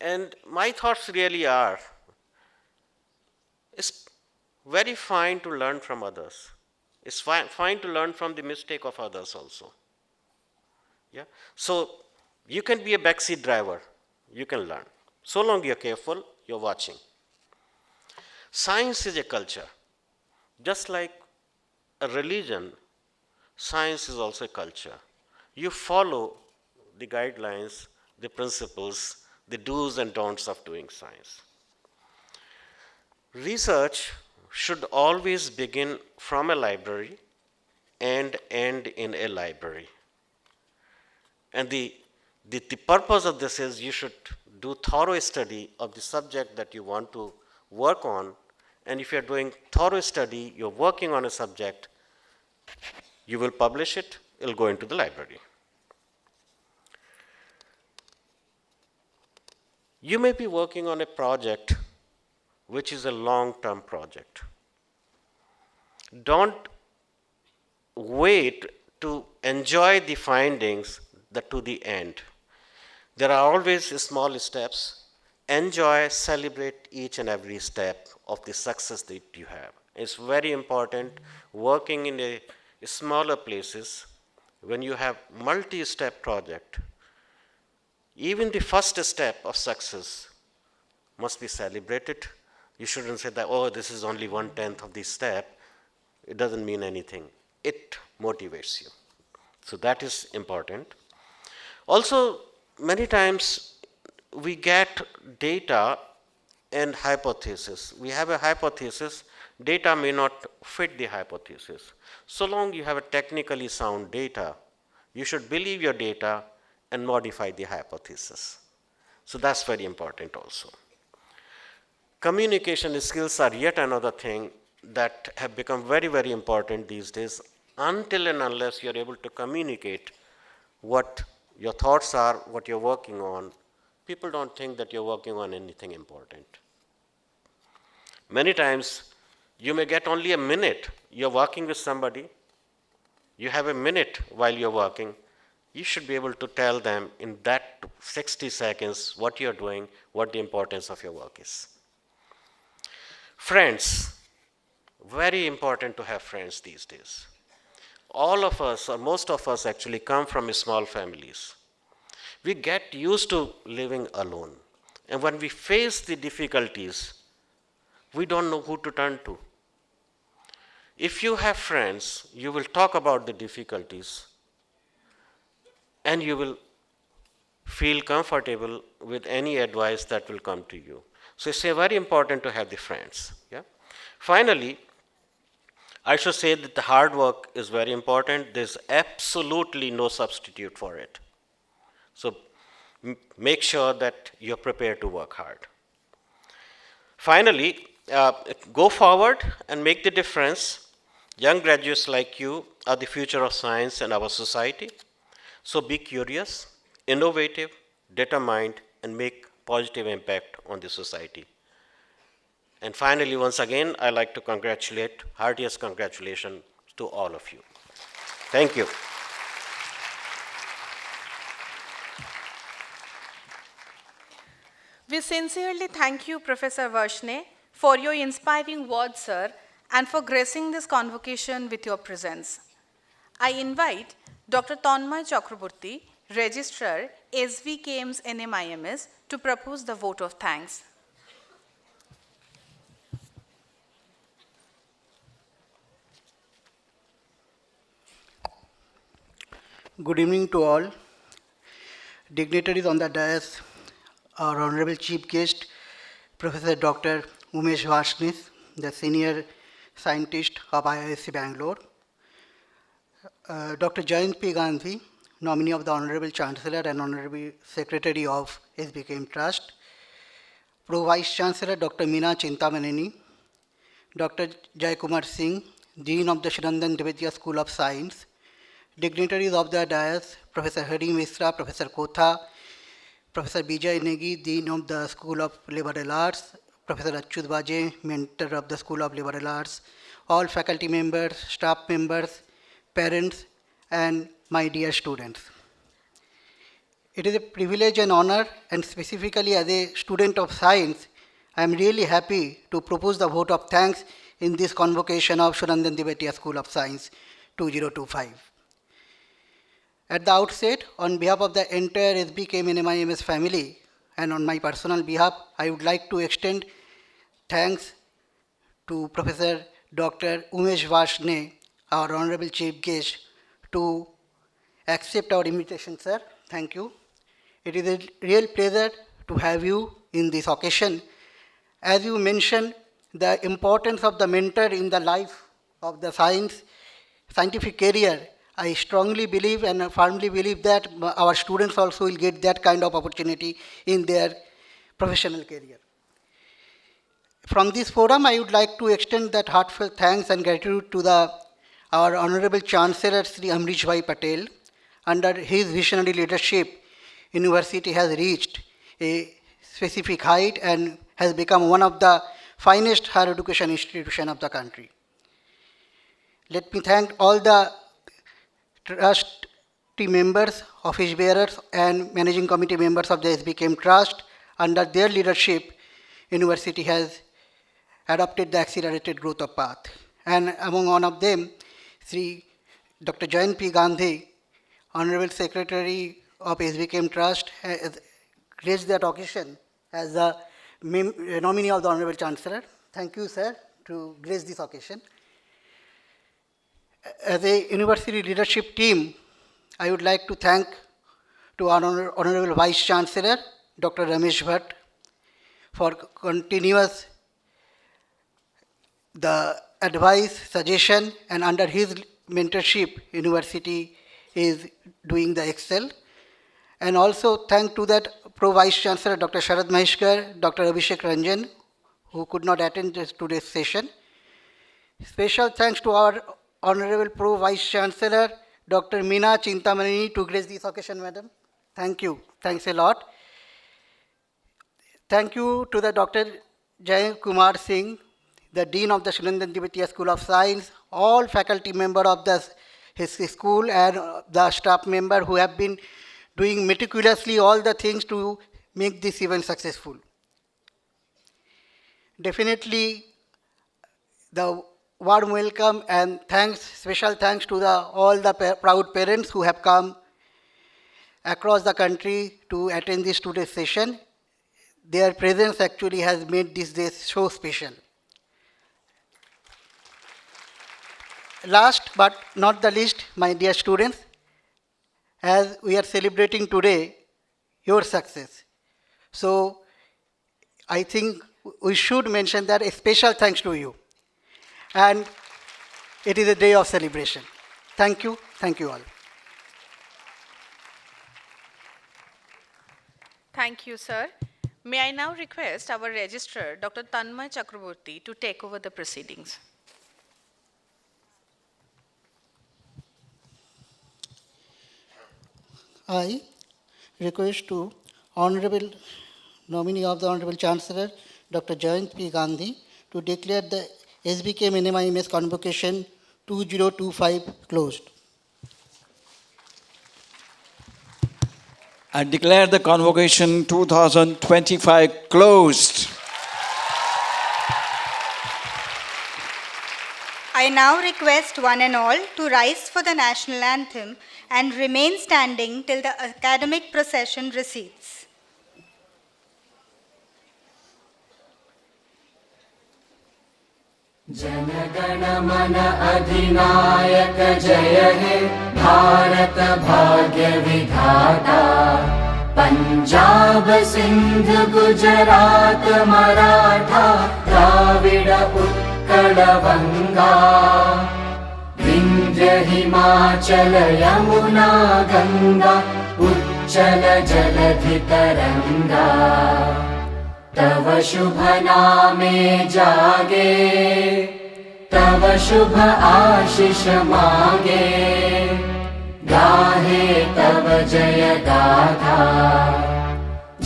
And my thoughts really are, it's very fine to learn from others. It's fine to learn from the mistake of others also. Yeah? So you can be a backseat driver. You can learn. So long you're careful, you're watching. Science is a culture. Just like a religion, science is also a culture. You follow the guidelines, the principles, the do's and don'ts of doing science. Research should always begin from a library and end in a library. And the purpose of this is you should do thorough study of the subject that you want to work on. And if you're doing thorough study, you're working on a subject, you will publish it, it'll go into the library. You may be working on a project which is a long-term project. Don't wait to enjoy the findings to the end. There are always small steps. Enjoy, celebrate each and every step of the success that you have. It's very important working in a smaller places when you have multi-step project. Even the first step of success must be celebrated. You shouldn't say that, oh, this is only 1/10 of the step. It doesn't mean anything. It motivates you. So that is important. Also, many times we get data and hypothesis. We have a hypothesis. Data may not fit the hypothesis. So long you have a technically sound data, you should believe your data and modify the hypothesis. So that's very important also. Communication skills are yet another thing that have become very, very important these days. Until and unless you're able to communicate what your thoughts are, what you're working on, people don't think that you're working on anything important. Many times, you may get only a minute. You're working with somebody. You have a minute while you're working. You should be able to tell them in that 60 seconds what you're doing, what the importance of your work is. Friends. Very important to have friends these days. All of us, or most of us actually, come from small families. We get used to living alone. And when we face the difficulties, we don't know who to turn to. If you have friends, you will talk about the difficulties and you will feel comfortable with any advice that will come to you. So it's very important to have the friends. Yeah? Finally, I should say that the hard work is very important. There's absolutely no substitute for it. So make sure that you're prepared to work hard. Finally, go forward and make the difference. Young graduates like you are the future of science and our society. So be curious, innovative, determined, and make positive impact on the society. And finally, once again, I'd like to congratulate, heartiest congratulations to all of you. Thank you. We sincerely thank you, Professor Varshney, for your inspiring words, sir, and for gracing this convocation with your presence. I invite Dr. Tanmay Chakraborty, Registrar, SVKM's NMIMS, to propose the vote of thanks. Good evening to all. Dignitaries on the dais, our Honorable Chief Guest, Professor Dr. Umesh Varshney, the Senior Scientist of IISc Bangalore, Dr. Jayant P. Gandhi, nominee of the Honorable Chancellor and Honorable Secretary of SBKM Trust, Pro Vice Chancellor Dr. Meena Chintamaneni, Dr. Jai Kumar Singh, Dean of the Sunandan Devatia School of Science, dignitaries of the dais, Professor Hari Misra, Professor Kotha, Professor Bijay Negi, Dean of the School of Liberal Arts, Professor Achyut Baje, Mentor of the School of Liberal Arts, all faculty members, staff members, parents, and my dear students. It is a privilege and honor, and specifically as a student of science, I am really happy to propose the vote of thanks in this convocation of Sunandan Devatia School of Science 2025. At the outset, on behalf of the entire SBKM NMIMS family and on my personal behalf, I would like to extend thanks to Professor Dr. Umesh Varshney, our Honorable Chief Guest, to accept our invitation, sir. Thank you. It is a real pleasure to have you in this occasion. As you mentioned, the importance of the mentor in the life of the scientific career, I strongly believe and firmly believe that our students also will get that kind of opportunity in their professional career. From this forum, I would like to extend that heartfelt thanks and gratitude to our Honorable Chancellor, Sri Amrish Bhai Patel. Under his visionary leadership, university has reached a specific height and has become one of the finest higher education institutions of the country. Let me thank all the trustee members, office bearers, and managing committee members of the SBKM Trust. Under their leadership, university has adopted the accelerated growth of path. And among one of them, Sri Dr. Jayant P. Gandhi, Honorable Secretary of SBKM Trust, has graced that occasion as the nominee of the Honorable Chancellor. Thank you, sir, to grace this occasion. As a university leadership team, I would like to thank to our Honorable Vice Chancellor, Dr. Ramesh Bhatt, for continuous the advice, suggestion, and under his mentorship, university is doing the excel. And also thank to that Pro Vice Chancellor, Dr. Sharad Maheshkar, Dr. Abhishek Ranjan, who could not attend today's session. Special thanks to our Honorable Pro Vice Chancellor, Dr. Meena Chintamaneni, to grace this occasion, madam. Thank you. Thanks a lot. Thank you to the Dr. Jai Kumar Singh, the Dean of the Sunandan Devatia School of Science, all faculty members of his school and the staff member who have been doing meticulously all the things to make this event successful. Definitely, the warm welcome and thanks, special thanks to all the proud parents who have come across the country to attend this today's session. Their presence actually has made this day so special. Last but not the least, my dear students, as we are celebrating today your success. So I think we should mention that a special thanks to you. And it is a day of celebration. Thank you all. Thank you, sir. May I now request our registrar, Dr. Tanmay Chakraborty, to take over the proceedings. I request to Honorable nominee of the Honorable Chancellor, Dr. Jayant P. Gandhi, to declare the SBKM NMIMS Convocation 2025 closed. I declare the Convocation 2025 closed. I now request one and all to rise for the national anthem and remain standing till the academic procession recedes. जनगण मन अधिनायक जय हे भारत भाग्य विधाता पंजाब सिंध गुजरात मराठा द्राविड उत्कल बंगा विंध्य हिमाचल यमुना गंगा उच्चल जलधि तरंगा तव शुभ नामे जागे तव शुभ आशीष मागे गाहे तव जय गाथा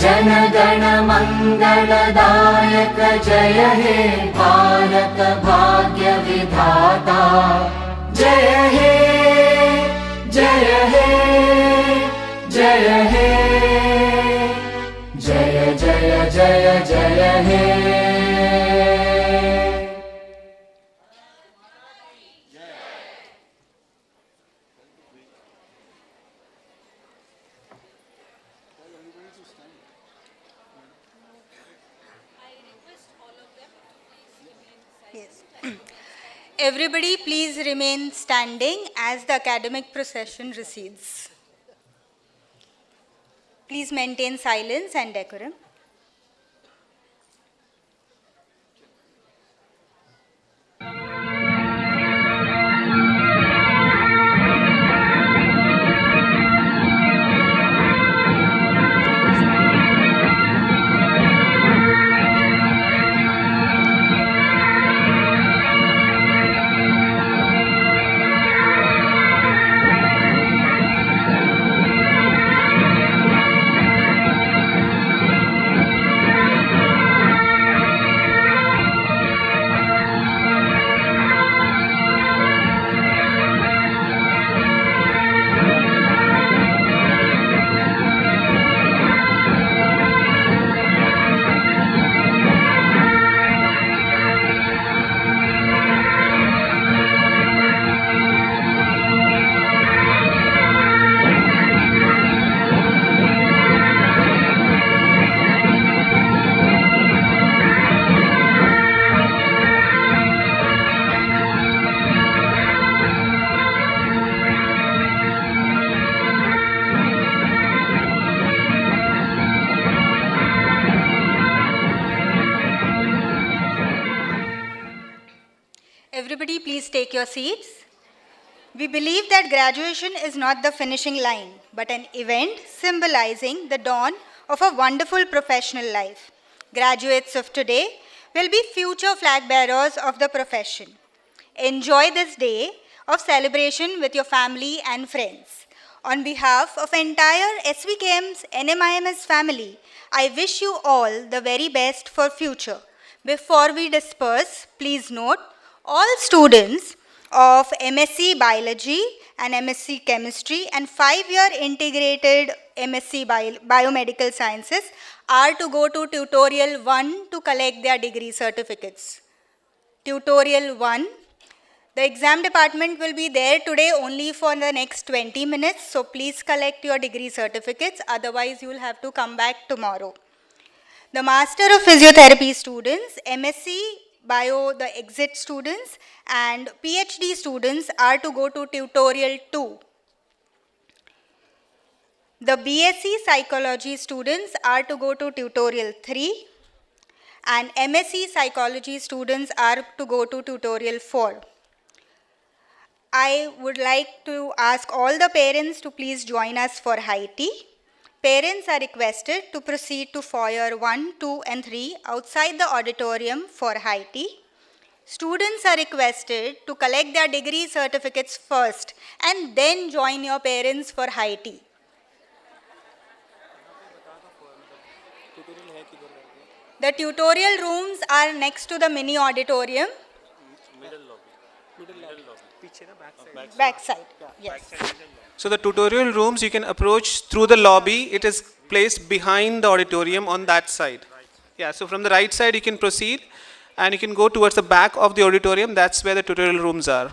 जन गण मंगलदायक जय हे भारत भाग्य विधाता जय हे जय हे जय हे जय जय जय जय हे Yes. Everybody please remain standing as the academic procession recedes. Please maintain silence and decorum. Everybody please take your seats. We believe that graduation is not the finishing line, but an event symbolizing the dawn of a wonderful professional life. Graduates of today will be future flag bearers of the profession. Enjoy this day of celebration with your family and friends. On behalf of entire SVKM's NMIMS family, I wish you all the very best for future. Before we disperse, please note, all students of MSc Biology and MSc Chemistry and 5-year integrated MSc Biomedical Sciences are to go to Tutorial 1 to collect their degree certificates. Tutorial 1. The exam department will be there today only for the next 20 minutes, so please collect your degree certificates, otherwise you will have to come back tomorrow. The Master of Physiotherapy students, MSc Bio, the exit students, and PhD students are to go to Tutorial 2. The BSc Psychology students are to go to Tutorial 3, and MSc Psychology students are to go to Tutorial 4. I would like to ask all the parents to please join us for high tea. Parents are requested to proceed to foyer 1, 2 and 3 outside the auditorium for high tea. Students are requested to collect their degree certificates first and then join your parents for high tea. The tutorial rooms are next to the mini auditorium. Back side. Yes. So the tutorial rooms you can approach through the lobby. It is placed behind the auditorium on that side. Yeah, so from the right side you can proceed and you can go towards the back of the auditorium. That's where the tutorial rooms are.